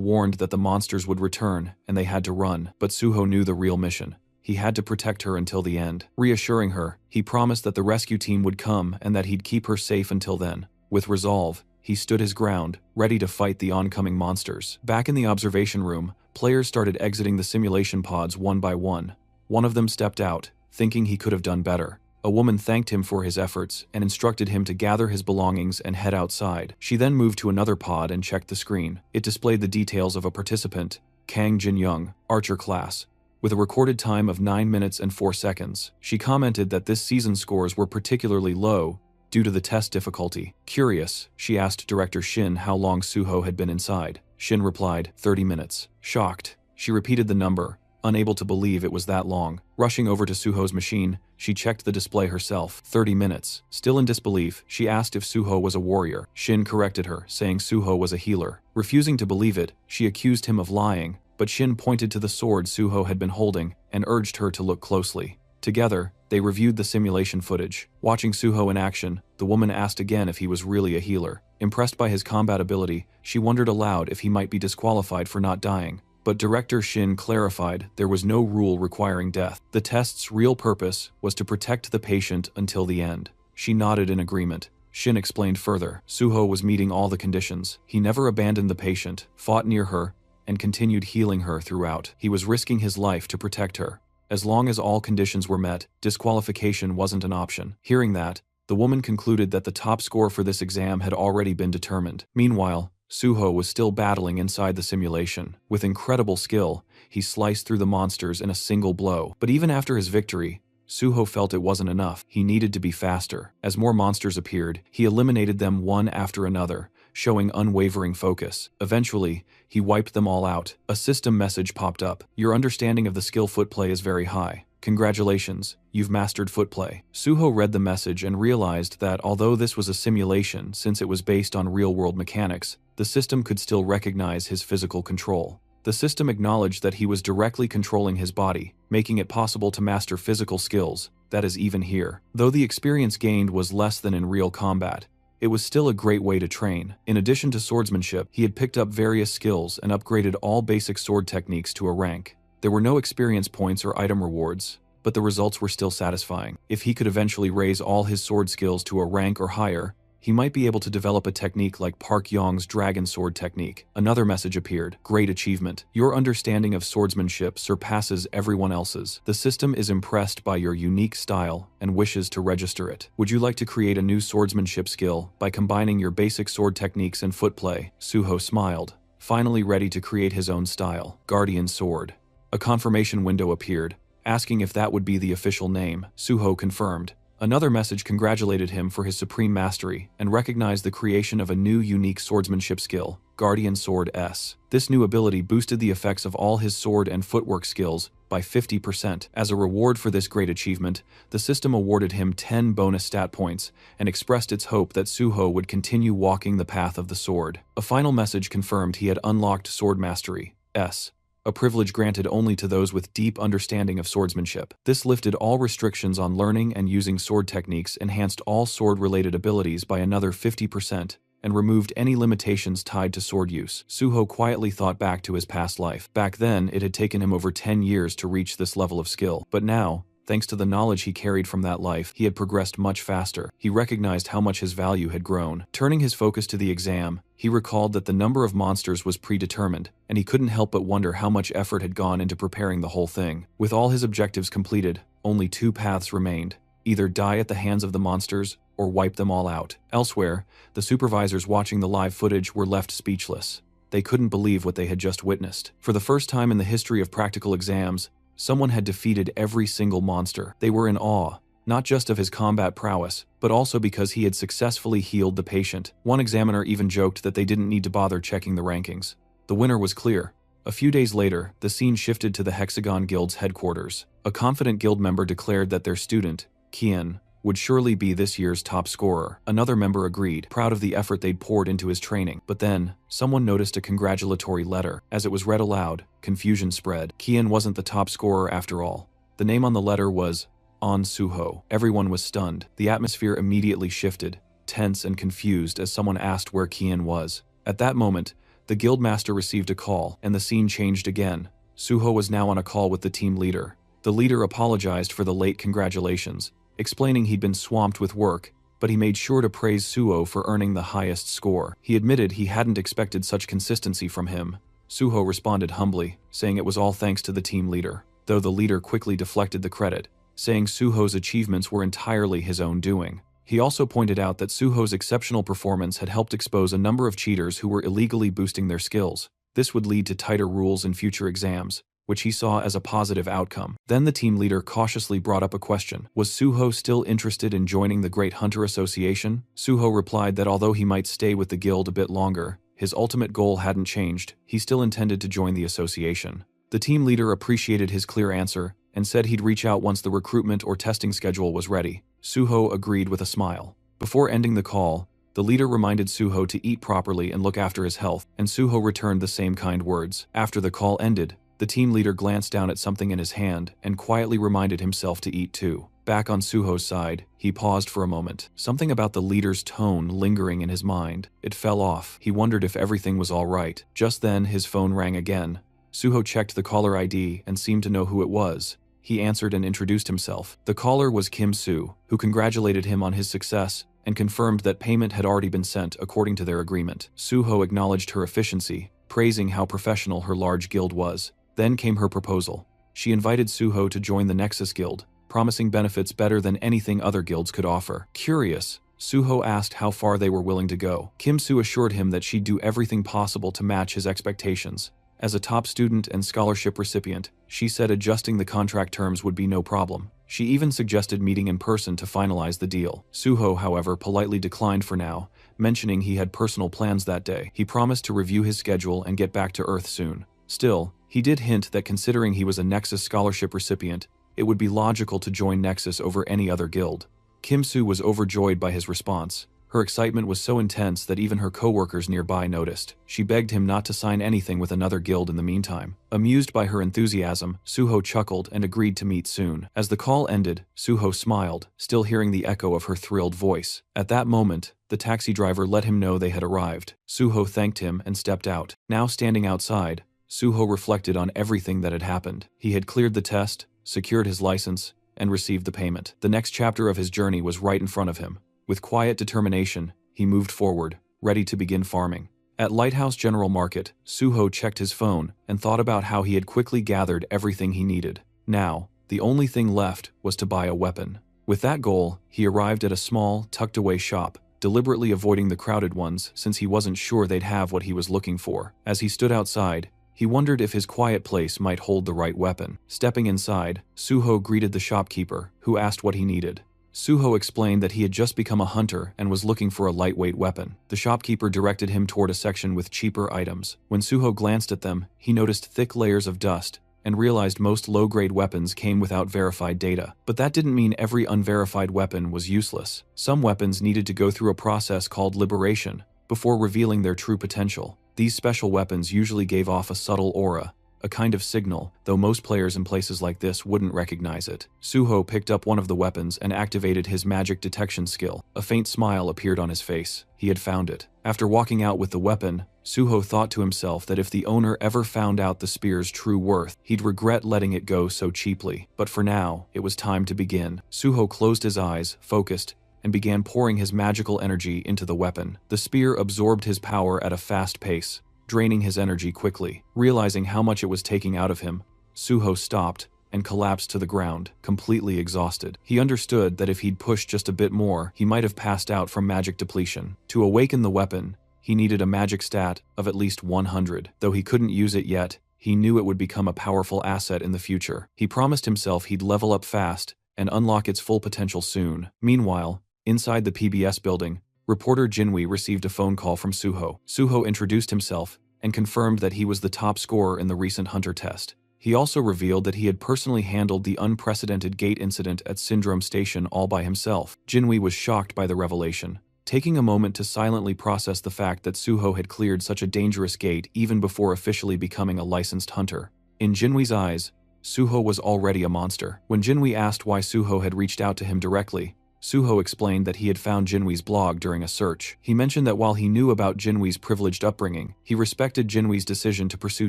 warned that the monsters would return and they had to run, but Suho knew the real mission. He had to protect her until the end. Reassuring her, he promised that the rescue team would come and that he'd keep her safe until then. With resolve, he stood his ground, ready to fight the oncoming monsters. Back in the observation room, players started exiting the simulation pods one by one. One of them stepped out, thinking he could have done better. A woman thanked him for his efforts and instructed him to gather his belongings and head outside. She then moved to another pod and checked the screen. It displayed the details of a participant, Kang Jin-young, Archer class, with a recorded time of 9 minutes and 4 seconds. She commented that this season's scores were particularly low due to the test difficulty. Curious, she asked Director Shin how long Suho had been inside. Shin replied, 30 minutes. Shocked, she repeated the number, unable to believe it was that long. Rushing over to Suho's machine, she checked the display herself. 30 minutes. Still in disbelief, she asked if Suho was a warrior. Shin corrected her, saying Suho was a healer. Refusing to believe it, she accused him of lying, but Shin pointed to the sword Suho had been holding and urged her to look closely. Together, they reviewed the simulation footage. Watching Suho in action, the woman asked again if he was really a healer. Impressed by his combat ability, she wondered aloud if he might be disqualified for not dying. But Director Shin clarified there was no rule requiring death. The test's real purpose was to protect the patient until the end. She nodded in agreement. Shin explained further. Suho was meeting all the conditions. He never abandoned the patient, fought near her, and continued healing her throughout. He was risking his life to protect her. As long as all conditions were met, disqualification wasn't an option. Hearing that, the woman concluded that the top score for this exam had already been determined. Meanwhile, Suho was still battling inside the simulation. With incredible skill, he sliced through the monsters in a single blow. But even after his victory, Suho felt it wasn't enough. He needed to be faster. As more monsters appeared, he eliminated them one after another, showing unwavering focus. Eventually, he wiped them all out. A system message popped up. Your understanding of the skill footplay is very high. Congratulations, you've mastered footplay. Suho read the message and realized that although this was a simulation since it was based on real-world mechanics, the system could still recognize his physical control. The system acknowledged that he was directly controlling his body, making it possible to master physical skills, that is even here. Though the experience gained was less than in real combat, it was still a great way to train. In addition to swordsmanship, he had picked up various skills and upgraded all basic sword techniques to a rank. There were no experience points or item rewards, but the results were still satisfying. If he could eventually raise all his sword skills to a rank or higher, he might be able to develop a technique like Park Yong's dragon sword technique. Another message appeared. Great achievement. Your understanding of swordsmanship surpasses everyone else's. The system is impressed by your unique style and wishes to register it. Would you like to create a new swordsmanship skill by combining your basic sword techniques and footplay? Suho smiled, finally ready to create his own style. Guardian Sword. A confirmation window appeared, asking if that would be the official name. Suho confirmed. Another message congratulated him for his supreme mastery and recognized the creation of a new unique swordsmanship skill, Guardian Sword S. This new ability boosted the effects of all his sword and footwork skills by 50%. As a reward for this great achievement, the system awarded him 10 bonus stat points and expressed its hope that Suho would continue walking the path of the sword. A final message confirmed he had unlocked Sword Mastery S, a privilege granted only to those with deep understanding of swordsmanship. This lifted all restrictions on learning and using sword techniques, enhanced all sword-related abilities by another 50%, and removed any limitations tied to sword use. Suho quietly thought back to his past life. Back then, it had taken him over 10 years to reach this level of skill. But now, thanks to the knowledge he carried from that life, he had progressed much faster. He recognized how much his value had grown. Turning his focus to the exam, he recalled that the number of monsters was predetermined, and he couldn't help but wonder how much effort had gone into preparing the whole thing. With all his objectives completed, only 2 paths remained: either die at the hands of the monsters, or wipe them all out. Elsewhere, the supervisors watching the live footage were left speechless. They couldn't believe what they had just witnessed. For the first time in the history of practical exams, someone had defeated every single monster. They were in awe, not just of his combat prowess, but also because he had successfully healed the patient. One examiner even joked that they didn't need to bother checking the rankings. The winner was clear. A few days later, the scene shifted to the Hexagon Guild's headquarters. A confident guild member declared that their student, Kian, would surely be this year's top scorer. Another member agreed, proud of the effort they'd poured into his training. But then, someone noticed a congratulatory letter. As it was read aloud, confusion spread. Kian wasn't the top scorer after all. The name on the letter was An Suho. Everyone was stunned. The atmosphere immediately shifted, tense and confused as someone asked where Kian was. At that moment, the guildmaster received a call, and the scene changed again. Suho was now on a call with the team leader. The leader apologized for the late congratulations, explaining he'd been swamped with work, but he made sure to praise Suho for earning the highest score. He admitted he hadn't expected such consistency from him. Suho responded humbly, saying it was all thanks to the team leader, though the leader quickly deflected the credit, saying Suho's achievements were entirely his own doing. He also pointed out that Suho's exceptional performance had helped expose a number of cheaters who were illegally boosting their skills. This would lead to tighter rules in future exams, which he saw as a positive outcome. Then the team leader cautiously brought up a question. Was Suho still interested in joining the Great Hunter Association? Suho replied that although he might stay with the guild a bit longer, his ultimate goal hadn't changed. He still intended to join the association. The team leader appreciated his clear answer and said he'd reach out once the recruitment or testing schedule was ready. Suho agreed with a smile. Before ending the call, the leader reminded Suho to eat properly and look after his health, and Suho returned the same kind words. After the call ended, the team leader glanced down at something in his hand and quietly reminded himself to eat too. Back on Suho's side, he paused for a moment, something about the leader's tone lingering in his mind. It fell off. He wondered if everything was all right. Just then, his phone rang again. Suho checked the caller ID and seemed to know who it was. He answered and introduced himself. The caller was Kim Soo, who congratulated him on his success and confirmed that payment had already been sent according to their agreement. Suho acknowledged her efficiency, praising how professional her large guild was. Then came her proposal. She invited Suho to join the Nexus Guild, promising benefits better than anything other guilds could offer. Curious, Suho asked how far they were willing to go. Kim Soo assured him that she'd do everything possible to match his expectations. As a top student and scholarship recipient, she said adjusting the contract terms would be no problem. She even suggested meeting in person to finalize the deal. Suho, however, politely declined for now, mentioning he had personal plans that day. He promised to review his schedule and get back to Earth soon. Still, he did hint that considering he was a Nexus scholarship recipient, it would be logical to join Nexus over any other guild. Kim Soo was overjoyed by his response. Her excitement was so intense that even her co-workers nearby noticed. She begged him not to sign anything with another guild in the meantime. Amused by her enthusiasm, Suho chuckled and agreed to meet soon. As the call ended, Suho smiled, still hearing the echo of her thrilled voice. At that moment, the taxi driver let him know they had arrived. Suho thanked him and stepped out. Now standing outside, Suho reflected on everything that had happened. He had cleared the test, secured his license, and received the payment. The next chapter of his journey was right in front of him. With quiet determination, he moved forward, ready to begin farming. At Lighthouse General Market, Suho checked his phone and thought about how he had quickly gathered everything he needed. Now, the only thing left was to buy a weapon. With that goal, he arrived at a small, tucked-away shop, deliberately avoiding the crowded ones since he wasn't sure they'd have what he was looking for. As he stood outside, he wondered if his quiet place might hold the right weapon. Stepping inside, Suho greeted the shopkeeper, who asked what he needed. Suho explained that he had just become a hunter and was looking for a lightweight weapon. The shopkeeper directed him toward a section with cheaper items. When Suho glanced at them, he noticed thick layers of dust and realized most low-grade weapons came without verified data. But that didn't mean every unverified weapon was useless. Some weapons needed to go through a process called liberation before revealing their true potential. These special weapons usually gave off a subtle aura, a kind of signal, though most players in places like this wouldn't recognize it. Suho picked up one of the weapons and activated his magic detection skill. A faint smile appeared on his face. He had found it. After walking out with the weapon, Suho thought to himself that if the owner ever found out the spear's true worth, he'd regret letting it go so cheaply. But for now, it was time to begin. Suho closed his eyes, focused, and began pouring his magical energy into the weapon. The spear absorbed his power at a fast pace, draining his energy quickly. Realizing how much it was taking out of him, Suho stopped and collapsed to the ground, completely exhausted. He understood that if he'd pushed just a bit more, he might have passed out from magic depletion. To awaken the weapon, he needed a magic stat of at least 100. Though he couldn't use it yet, he knew it would become a powerful asset in the future. He promised himself he'd level up fast and unlock its full potential soon. Meanwhile, inside the PBS building, reporter Jinwei received a phone call from Suho. Suho introduced himself and confirmed that he was the top scorer in the recent hunter test. He also revealed that he had personally handled the unprecedented gate incident at Syndrome Station all by himself. Jinwei was shocked by the revelation, taking a moment to silently process the fact that Suho had cleared such a dangerous gate even before officially becoming a licensed hunter. In Jinwei's eyes, Suho was already a monster. When Jinwei asked why Suho had reached out to him directly, Suho explained that he had found Jinwei's blog during a search. He mentioned that while he knew about Jinwei's privileged upbringing, he respected Jinwei's decision to pursue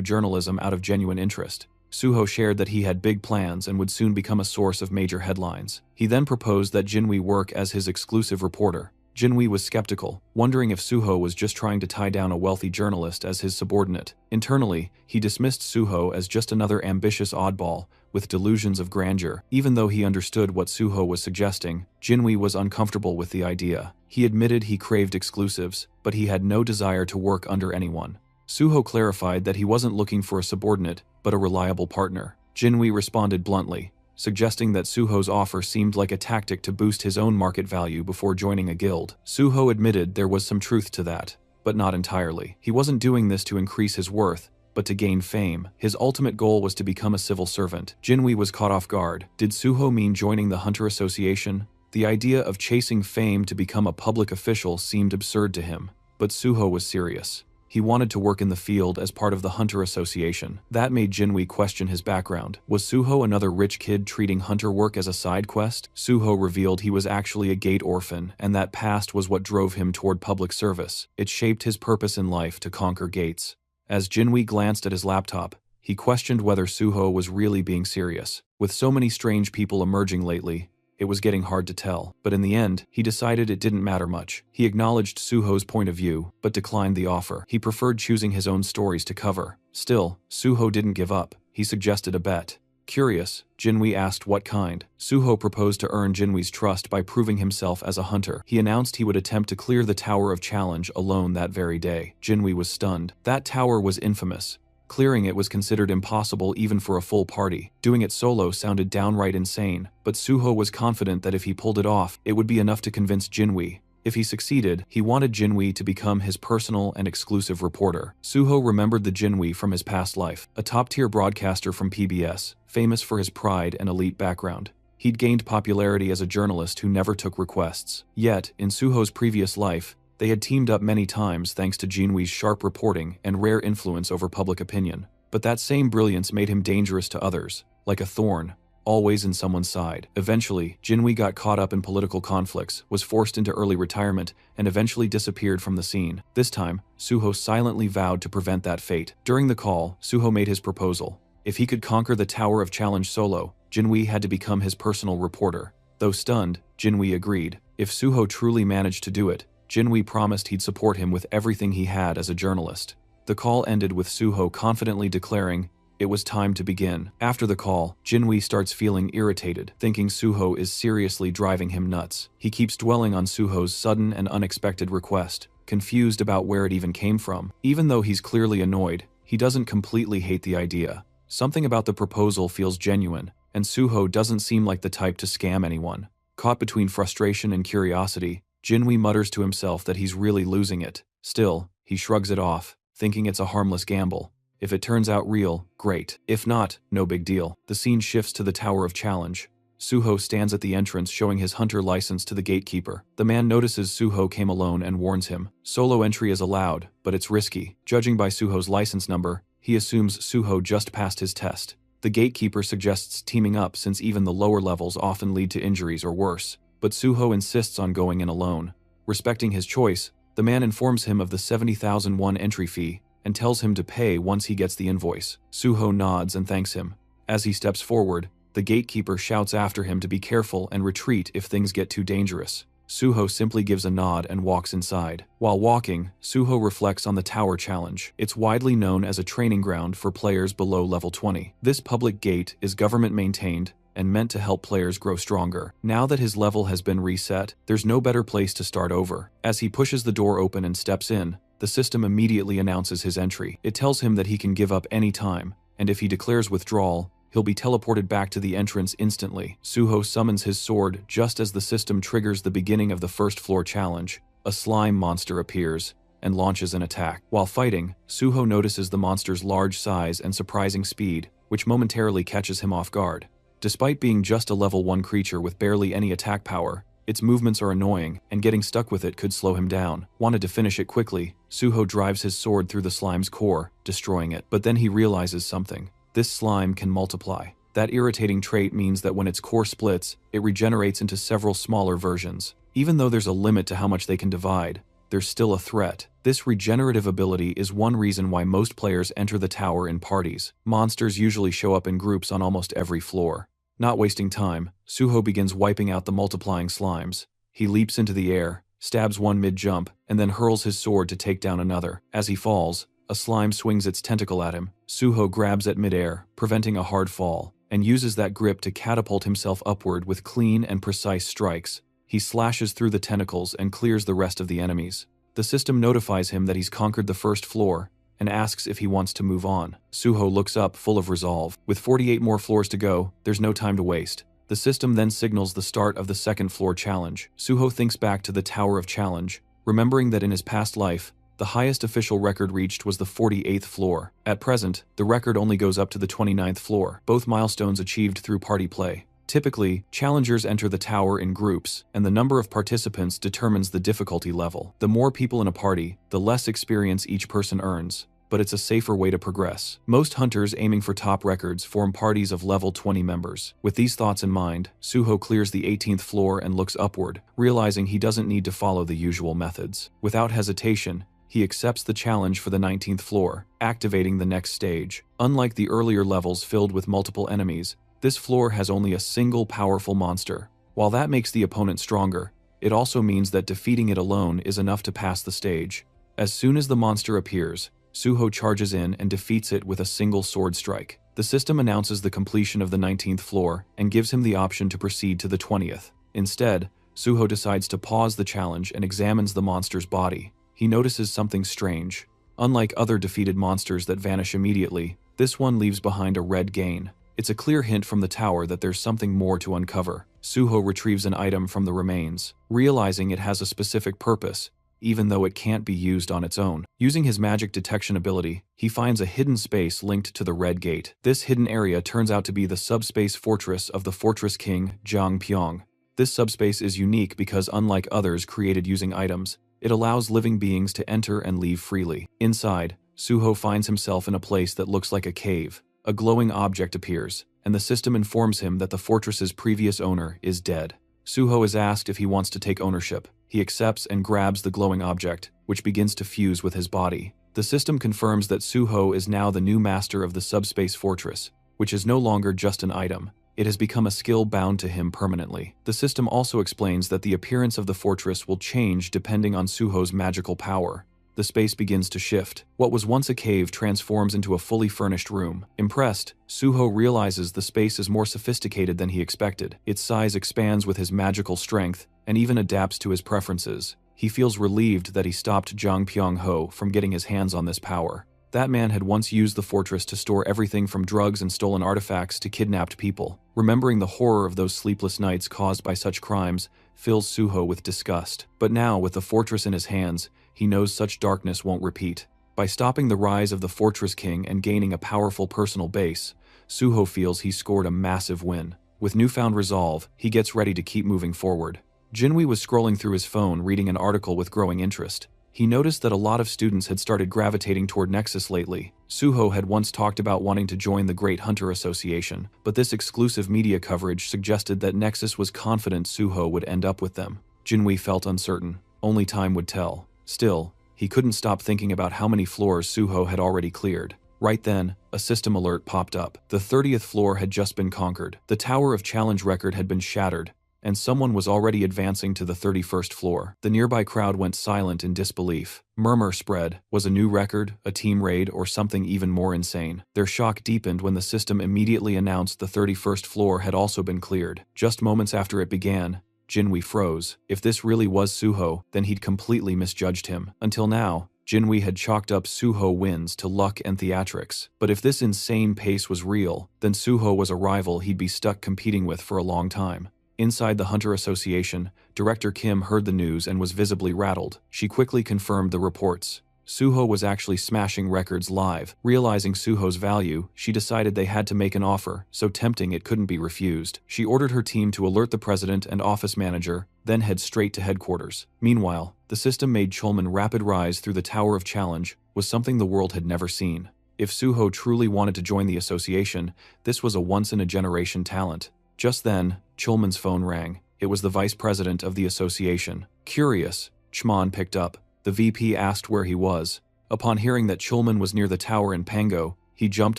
journalism out of genuine interest. Suho shared that he had big plans and would soon become a source of major headlines. He then proposed that Jinwei work as his exclusive reporter. Jinwei was skeptical, wondering if Suho was just trying to tie down a wealthy journalist as his subordinate. Internally, he dismissed Suho as just another ambitious oddball with delusions of grandeur. Even though he understood what Suho was suggesting, Jinwei was uncomfortable with the idea. He admitted he craved exclusives, but he had no desire to work under anyone. Suho clarified that he wasn't looking for a subordinate, but a reliable partner. Jinwei responded bluntly, suggesting that Suho's offer seemed like a tactic to boost his own market value before joining a guild. Suho admitted there was some truth to that, but not entirely. He wasn't doing this to increase his worth, but to gain fame. His ultimate goal was to become a civil servant. Jinwei was caught off guard. Did Suho mean joining the Hunter Association? The idea of chasing fame to become a public official seemed absurd to him, but Suho was serious. He wanted to work in the field as part of the Hunter Association. That made Jinwei question his background. Was Suho another rich kid treating hunter work as a side quest? Suho revealed he was actually a gate orphan, and that past was what drove him toward public service. It shaped his purpose in life to conquer gates. As Jinwei glanced at his laptop, he questioned whether Suho was really being serious. With so many strange people emerging lately, it was getting hard to tell, but in the end, he decided it didn't matter much. He acknowledged Suho's point of view, but declined the offer. He preferred choosing his own stories to cover. Still, Suho didn't give up. He suggested a bet. Curious, Jinwei asked what kind. Suho proposed to earn Jinwei's trust by proving himself as a hunter. He announced he would attempt to clear the Tower of Challenge alone that very day. Jinwei was stunned. That tower was infamous. Clearing it was considered impossible even for a full party. Doing it solo sounded downright insane, but Suho was confident that if he pulled it off, it would be enough to convince Jinwei. If he succeeded, he wanted Jinwei to become his personal and exclusive reporter. Suho remembered the Jinwei from his past life, a top-tier broadcaster from PBS, famous for his pride and elite background. He'd gained popularity as a journalist who never took requests. Yet, in Suho's previous life, they had teamed up many times thanks to Jinwei's sharp reporting and rare influence over public opinion. But that same brilliance made him dangerous to others, like a thorn, always in someone's side. Eventually, Jinwei got caught up in political conflicts, was forced into early retirement, and eventually disappeared from the scene. This time, Suho silently vowed to prevent that fate. During the call, Suho made his proposal. If he could conquer the Tower of Challenge solo, Jinwei had to become his personal reporter. Though stunned, Jinwei agreed. If Suho truly managed to do it, Jinwei promised he'd support him with everything he had as a journalist. The call ended with Suho confidently declaring it was time to begin. After the call, Jinwei starts feeling irritated, thinking Suho is seriously driving him nuts. He keeps dwelling on Suho's sudden and unexpected request, confused about where it even came from. Even though he's clearly annoyed, he doesn't completely hate the idea. Something about the proposal feels genuine, and Suho doesn't seem like the type to scam anyone. Caught between frustration and curiosity, Jinwei mutters to himself that he's really losing it. Still, he shrugs it off, thinking it's a harmless gamble. If it turns out real, great. If not, no big deal. The scene shifts to the Tower of Challenge. Suho stands at the entrance showing his hunter license to the gatekeeper. The man notices Suho came alone and warns him. Solo entry is allowed, but it's risky. Judging by Suho's license number, he assumes Suho just passed his test. The gatekeeper suggests teaming up since even the lower levels often lead to injuries or worse. But Suho insists on going in alone. Respecting his choice, the man informs him of the 70,000 won entry fee and tells him to pay once he gets the invoice. Suho nods and thanks him. As he steps forward, the gatekeeper shouts after him to be careful and retreat if things get too dangerous. Suho simply gives a nod and walks inside. While walking, Suho reflects on the Tower Challenge. It's widely known as a training ground for players below level 20. This public gate is government-maintained and meant to help players grow stronger. Now that his level has been reset, there's no better place to start over. As he pushes the door open and steps in, the system immediately announces his entry. It tells him that he can give up any time, and if he declares withdrawal, he'll be teleported back to the entrance instantly. Suho summons his sword just as the system triggers the beginning of the first floor challenge. A slime monster appears and launches an attack. While fighting, Suho notices the monster's large size and surprising speed, which momentarily catches him off guard. Despite being just a level 1 creature with barely any attack power, its movements are annoying, and getting stuck with it could slow him down. Wanted to finish it quickly, Suho drives his sword through the slime's core, destroying it. But then he realizes something. This slime can multiply. That irritating trait means that when its core splits, it regenerates into several smaller versions. Even though there's a limit to how much they can divide, there's still a threat. This regenerative ability is one reason why most players enter the tower in parties. Monsters usually show up in groups on almost every floor. Not wasting time, Suho begins wiping out the multiplying slimes. He leaps into the air, stabs one mid-jump, and then hurls his sword to take down another. As he falls, a slime swings its tentacle at him. Suho grabs at mid-air, preventing a hard fall, and uses that grip to catapult himself upward with clean and precise strikes. He slashes through the tentacles and clears the rest of the enemies. The system notifies him that he's conquered the first floor, and asks if he wants to move on. Suho looks up, full of resolve. With 48 more floors to go, there's no time to waste. The system then signals the start of the second floor challenge. Suho thinks back to the Tower of Challenge, remembering that in his past life, the highest official record reached was the 48th floor. At present, the record only goes up to the 29th floor, both milestones achieved through party play. Typically, challengers enter the tower in groups, and the number of participants determines the difficulty level. The more people in a party, the less experience each person earns, but it's a safer way to progress. Most hunters aiming for top records form parties of level 20 members. With these thoughts in mind, Suho clears the 18th floor and looks upward, realizing he doesn't need to follow the usual methods. Without hesitation, he accepts the challenge for the 19th floor, activating the next stage. Unlike the earlier levels filled with multiple enemies, this floor has only a single powerful monster. While that makes the opponent stronger, it also means that defeating it alone is enough to pass the stage. As soon as the monster appears, Suho charges in and defeats it with a single sword strike. The system announces the completion of the 19th floor and gives him the option to proceed to the 20th. Instead, Suho decides to pause the challenge and examines the monster's body. He notices something strange. Unlike other defeated monsters that vanish immediately, this one leaves behind a red gain. It's a clear hint from the tower that there's something more to uncover. Suho retrieves an item from the remains, realizing it has a specific purpose, even though it can't be used on its own. Using his magic detection ability, he finds a hidden space linked to the Red Gate. This hidden area turns out to be the subspace fortress of the Fortress King, Jiang Pyong. This subspace is unique because, unlike others created using items, it allows living beings to enter and leave freely. Inside, Suho finds himself in a place that looks like a cave. A glowing object appears, and the system informs him that the fortress's previous owner is dead. Suho is asked if he wants to take ownership. He accepts and grabs the glowing object, which begins to fuse with his body. The system confirms that Suho is now the new master of the subspace fortress, which is no longer just an item. It has become a skill bound to him permanently. The system also explains that the appearance of the fortress will change depending on Suho's magical power. The space begins to shift. What was once a cave transforms into a fully furnished room. Impressed, Suho realizes the space is more sophisticated than he expected. Its size expands with his magical strength, and even adapts to his preferences. He feels relieved that he stopped Jiang Pyong-ho from getting his hands on this power. That man had once used the fortress to store everything from drugs and stolen artifacts to kidnapped people. Remembering the horror of those sleepless nights caused by such crimes fills Suho with disgust. But now, with the fortress in his hands, he knows such darkness won't repeat. By stopping the rise of the Fortress King and gaining a powerful personal base, Suho feels he scored a massive win. With newfound resolve, he gets ready to keep moving forward. Jinwei was scrolling through his phone reading an article with growing interest. He noticed that a lot of students had started gravitating toward Nexus lately. Suho had once talked about wanting to join the Great Hunter Association, but this exclusive media coverage suggested that Nexus was confident Suho would end up with them. Jinwei felt uncertain. Only time would tell. Still, he couldn't stop thinking about how many floors Suho had already cleared. Right then, a system alert popped up. The 30th floor had just been conquered. The Tower of Challenge record had been shattered, and someone was already advancing to the 31st floor. The nearby crowd went silent in disbelief. Murmur spread. Was a new record, a team raid, or something even more insane? Their shock deepened when the system immediately announced the 31st floor had also been cleared. Just moments after it began, Jinwei froze. If this really was Suho, then he'd completely misjudged him. Until now, Jinwei had chalked up Suho wins to luck and theatrics. But if this insane pace was real, then Suho was a rival he'd be stuck competing with for a long time. Inside the Hunter Association, Director Kim heard the news and was visibly rattled. She quickly confirmed the reports. Suho was actually smashing records live. Realizing Suho's value, she decided they had to make an offer, so tempting it couldn't be refused. She ordered her team to alert the president and office manager, then head straight to headquarters. Meanwhile, the system made Chulman rapid rise through the Tower of Challenge was something the world had never seen. If Suho truly wanted to join the association, this was a once-in-a-generation talent. Just then, Chulman's phone rang. It was the vice president of the association. Curious, Chman picked up. The VP asked where he was. Upon hearing that Chulman was near the tower in Pango, he jumped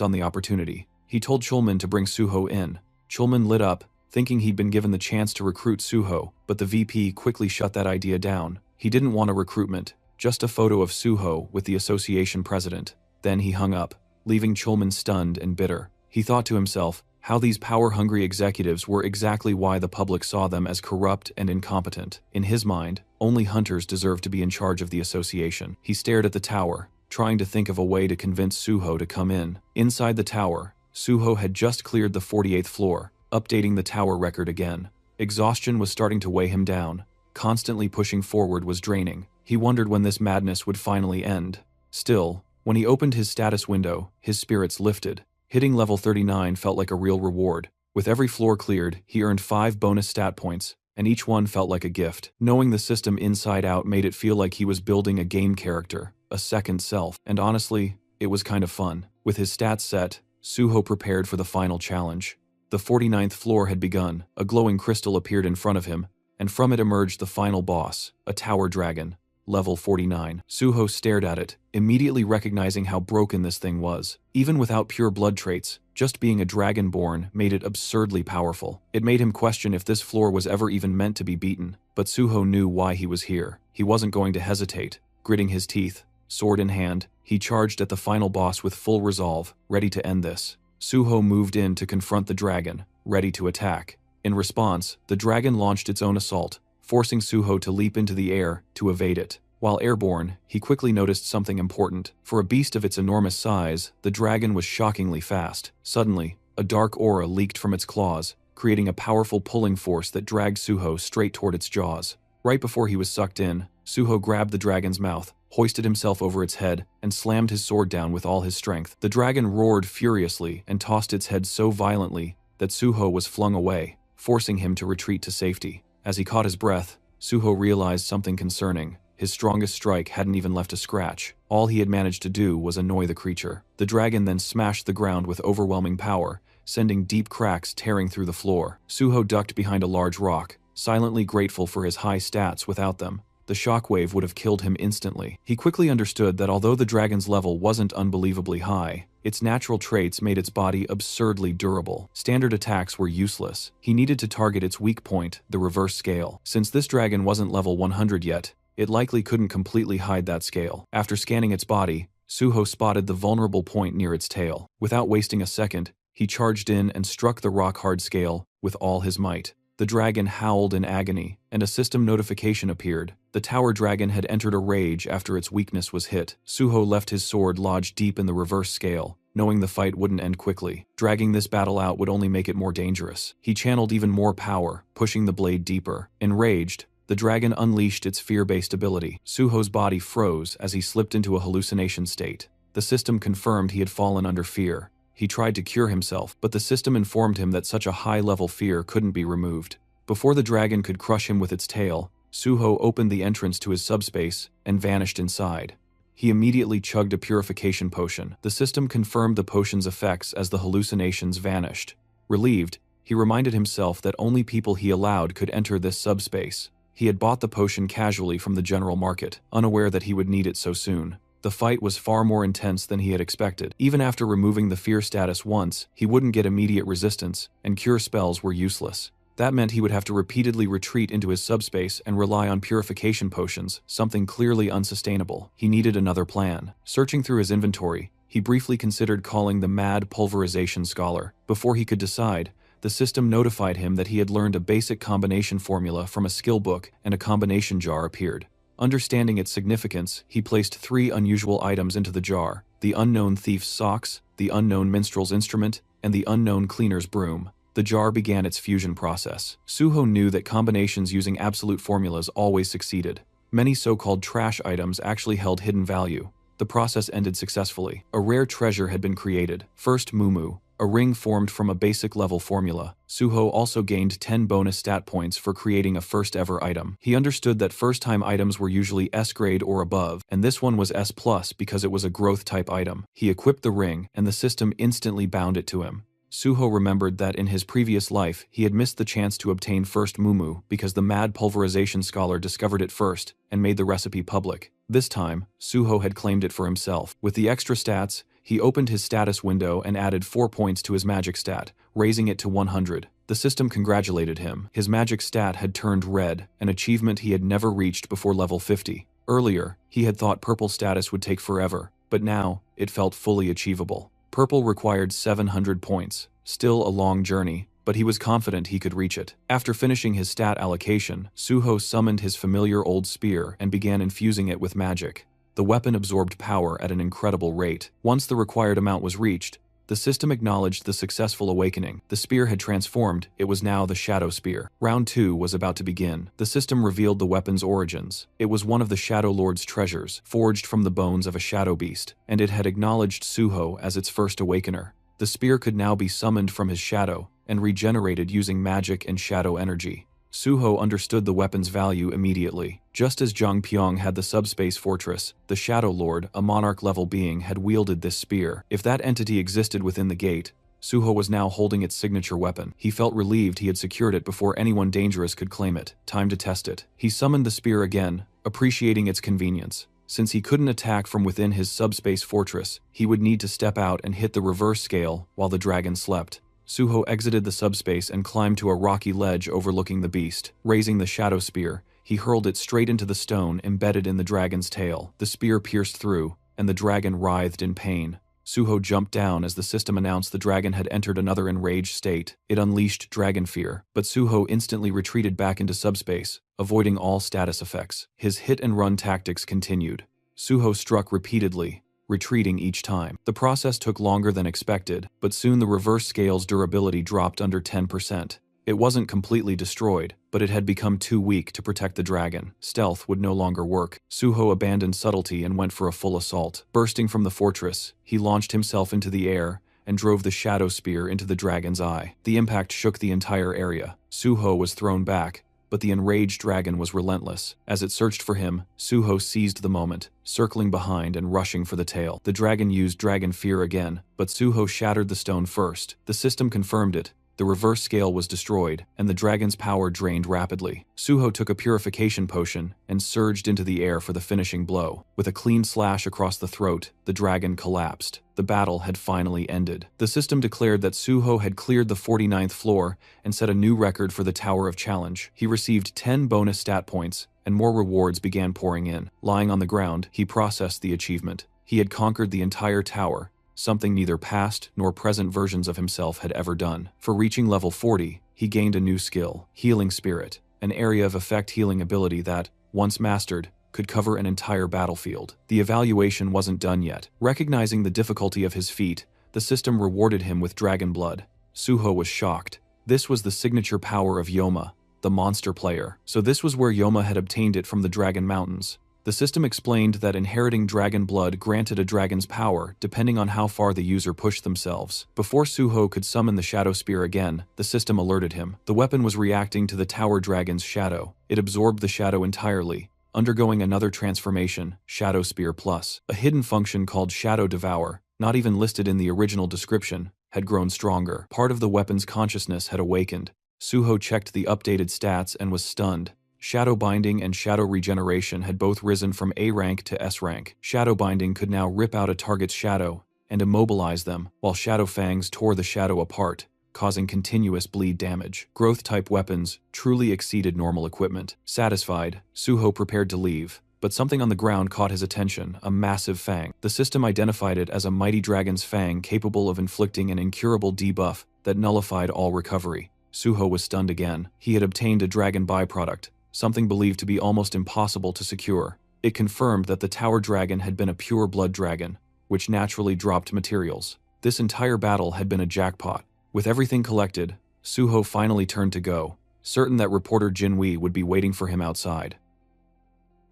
on the opportunity. He told Chulman to bring Suho in. Chulman lit up, thinking he'd been given the chance to recruit Suho, but the VP quickly shut that idea down. He didn't want a recruitment, just a photo of Suho with the association president. Then he hung up, leaving Chulman stunned and bitter. He thought to himself how these power-hungry executives were exactly why the public saw them as corrupt and incompetent. In his mind, only hunters deserved to be in charge of the association. He stared at the tower, trying to think of a way to convince Suho to come in. Inside the tower, Suho had just cleared the 48th floor, updating the tower record again. Exhaustion was starting to weigh him down. Constantly pushing forward was draining. He wondered when this madness would finally end. Still, when he opened his status window, his spirits lifted. Hitting level 39 felt like a real reward. With every floor cleared, he earned 5 bonus stat points, and each one felt like a gift. Knowing the system inside out made it feel like he was building a game character, a second self, and honestly, it was kind of fun. With his stats set, Suho prepared for the final challenge. The 49th floor had begun. A glowing crystal appeared in front of him, and from it emerged the final boss, a tower dragon. Level 49. Suho stared at it, immediately recognizing how broken this thing was. Even without pure blood traits, just being a dragonborn made it absurdly powerful. It made him question if this floor was ever even meant to be beaten, but Suho knew why he was here. He wasn't going to hesitate. Gritting his teeth, sword in hand, he charged at the final boss with full resolve, ready to end this. Suho moved in to confront the dragon, ready to attack. In response, the dragon launched its own assault, forcing Suho to leap into the air to evade it. While airborne, he quickly noticed something important. For a beast of its enormous size, the dragon was shockingly fast. Suddenly, a dark aura leaked from its claws, creating a powerful pulling force that dragged Suho straight toward its jaws. Right before he was sucked in, Suho grabbed the dragon's mouth, hoisted himself over its head, and slammed his sword down with all his strength. The dragon roared furiously and tossed its head so violently that Suho was flung away, forcing him to retreat to safety. As he caught his breath, Suho realized something concerning. His strongest strike hadn't even left a scratch. All he had managed to do was annoy the creature. The dragon then smashed the ground with overwhelming power, sending deep cracks tearing through the floor. Suho ducked behind a large rock, silently grateful for his high stats. Without them, the shockwave would have killed him instantly. He quickly understood that although the dragon's level wasn't unbelievably high, its natural traits made its body absurdly durable. Standard attacks were useless. He needed to target its weak point, the reverse scale. Since this dragon wasn't level 100 yet, it likely couldn't completely hide that scale. After scanning its body, Suho spotted the vulnerable point near its tail. Without wasting a second, he charged in and struck the rock-hard scale with all his might. The dragon howled in agony, and a system notification appeared. The tower dragon had entered a rage after its weakness was hit. Suho left his sword lodged deep in the reverse scale, knowing the fight wouldn't end quickly. Dragging this battle out would only make it more dangerous. He channeled even more power, pushing the blade deeper. Enraged, the dragon unleashed its fear-based ability. Suho's body froze as he slipped into a hallucination state. The system confirmed he had fallen under fear. He tried to cure himself, but the system informed him that such a high-level fear couldn't be removed. Before the dragon could crush him with its tail, Suho opened the entrance to his subspace and vanished inside. He immediately chugged a purification potion. The system confirmed the potion's effects as the hallucinations vanished. Relieved, he reminded himself that only people he allowed could enter this subspace. He had bought the potion casually from the general market, unaware that he would need it so soon. The fight was far more intense than he had expected. Even after removing the fear status once, he wouldn't get immediate resistance, and cure spells were useless. That meant he would have to repeatedly retreat into his subspace and rely on purification potions, something clearly unsustainable. He needed another plan. Searching through his inventory, he briefly considered calling the mad pulverization scholar. Before he could decide, the system notified him that he had learned a basic combination formula from a skill book, and a combination jar appeared. Understanding its significance, he placed 3 unusual items into the jar: the unknown thief's socks, the unknown minstrel's instrument, and the unknown cleaner's broom. The jar began its fusion process. Suho knew that combinations using absolute formulas always succeeded. Many so-called trash items actually held hidden value. The process ended successfully. A rare treasure had been created. First Mumu, a ring formed from a basic level formula. Suho also gained 10 bonus stat points for creating a first ever item. He understood that first time items were usually S grade or above, and this one was S plus because it was a growth type item. He equipped the ring, and the system instantly bound it to him. Suho remembered that in his previous life, he had missed the chance to obtain first Mumu because the mad pulverization scholar discovered it first and made the recipe public. This time, Suho had claimed it for himself. With the extra stats, he opened his status window and added 4 points to his magic stat, raising it to 100. The system congratulated him. His magic stat had turned red, an achievement he had never reached before level 50. Earlier, he had thought purple status would take forever, but now, it felt fully achievable. Purple required 700 points, still a long journey, but he was confident he could reach it. After finishing his stat allocation, Suho summoned his familiar old spear and began infusing it with magic. The weapon absorbed power at an incredible rate. Once the required amount was reached, the system acknowledged the successful awakening. The spear had transformed, it was now the Shadow Spear. Round 2 was about to begin. The system revealed the weapon's origins. It was one of the Shadow Lord's treasures, forged from the bones of a shadow beast, and it had acknowledged Suho as its first awakener. The spear could now be summoned from his shadow, and regenerated using magic and shadow energy. Suho understood the weapon's value immediately. Just as Zhangpyeong had the subspace fortress, the Shadow Lord, a monarch-level being, had wielded this spear. If that entity existed within the gate, Suho was now holding its signature weapon. He felt relieved he had secured it before anyone dangerous could claim it. Time to test it. He summoned the spear again, appreciating its convenience. Since he couldn't attack from within his subspace fortress, he would need to step out and hit the reverse scale while the dragon slept. Suho exited the subspace and climbed to a rocky ledge overlooking the beast. Raising the shadow spear, he hurled it straight into the stone embedded in the dragon's tail. The spear pierced through, and the dragon writhed in pain. Suho jumped down as the system announced the dragon had entered another enraged state. It unleashed dragon fear, but Suho instantly retreated back into subspace, avoiding all status effects. His hit-and-run tactics continued. Suho struck repeatedly, retreating each time. The process took longer than expected, but soon the reverse scale's durability dropped under 10%. It wasn't completely destroyed, but it had become too weak to protect the dragon. Stealth would no longer work. Suho abandoned subtlety and went for a full assault. Bursting from the fortress, he launched himself into the air and drove the shadow spear into the dragon's eye. The impact shook the entire area. Suho was thrown back, but the enraged dragon was relentless. As it searched for him, Suho seized the moment, circling behind and rushing for the tail. The dragon used dragon fear again, but Suho shattered the stone first. The system confirmed it. The reverse scale was destroyed, and the dragon's power drained rapidly. Suho took a purification potion and surged into the air for the finishing blow. With a clean slash across the throat, the dragon collapsed. The battle had finally ended. The system declared that Suho had cleared the 49th floor and set a new record for the Tower of Challenge. He received 10 bonus stat points, and more rewards began pouring in. Lying on the ground, he processed the achievement. He had conquered the entire tower, something neither past nor present versions of himself had ever done. For reaching level 40, he gained a new skill, Healing Spirit, an area of effect healing ability that, once mastered, could cover an entire battlefield. The evaluation wasn't done yet. Recognizing the difficulty of his feat, the system rewarded him with dragon blood. Suho was shocked. This was the signature power of Yoma, the monster player. So this was where Yoma had obtained it from the Dragon Mountains. The system explained that inheriting dragon blood granted a dragon's power depending on how far the user pushed themselves. Before Suho could summon the Shadow Spear again, the system alerted him. The weapon was reacting to the tower dragon's shadow. It absorbed the shadow entirely, undergoing another transformation, Shadow Spear Plus. A hidden function called Shadow Devour, not even listed in the original description, had grown stronger. Part of the weapon's consciousness had awakened. Suho checked the updated stats and was stunned. Shadow Binding and Shadow Regeneration had both risen from A rank to S rank. Shadow Binding could now rip out a target's shadow and immobilize them, while Shadow Fangs tore the shadow apart, causing continuous bleed damage. Growth-type weapons truly exceeded normal equipment. Satisfied, Suho prepared to leave, but something on the ground caught his attention, a massive fang. The system identified it as a mighty dragon's fang capable of inflicting an incurable debuff that nullified all recovery. Suho was stunned again. He had obtained a dragon byproduct, something believed to be almost impossible to secure. It confirmed that the tower dragon had been a pure blood dragon, which naturally dropped materials. This entire battle had been a jackpot. With everything collected, Suho finally turned to go, certain that reporter Jinwei would be waiting for him outside.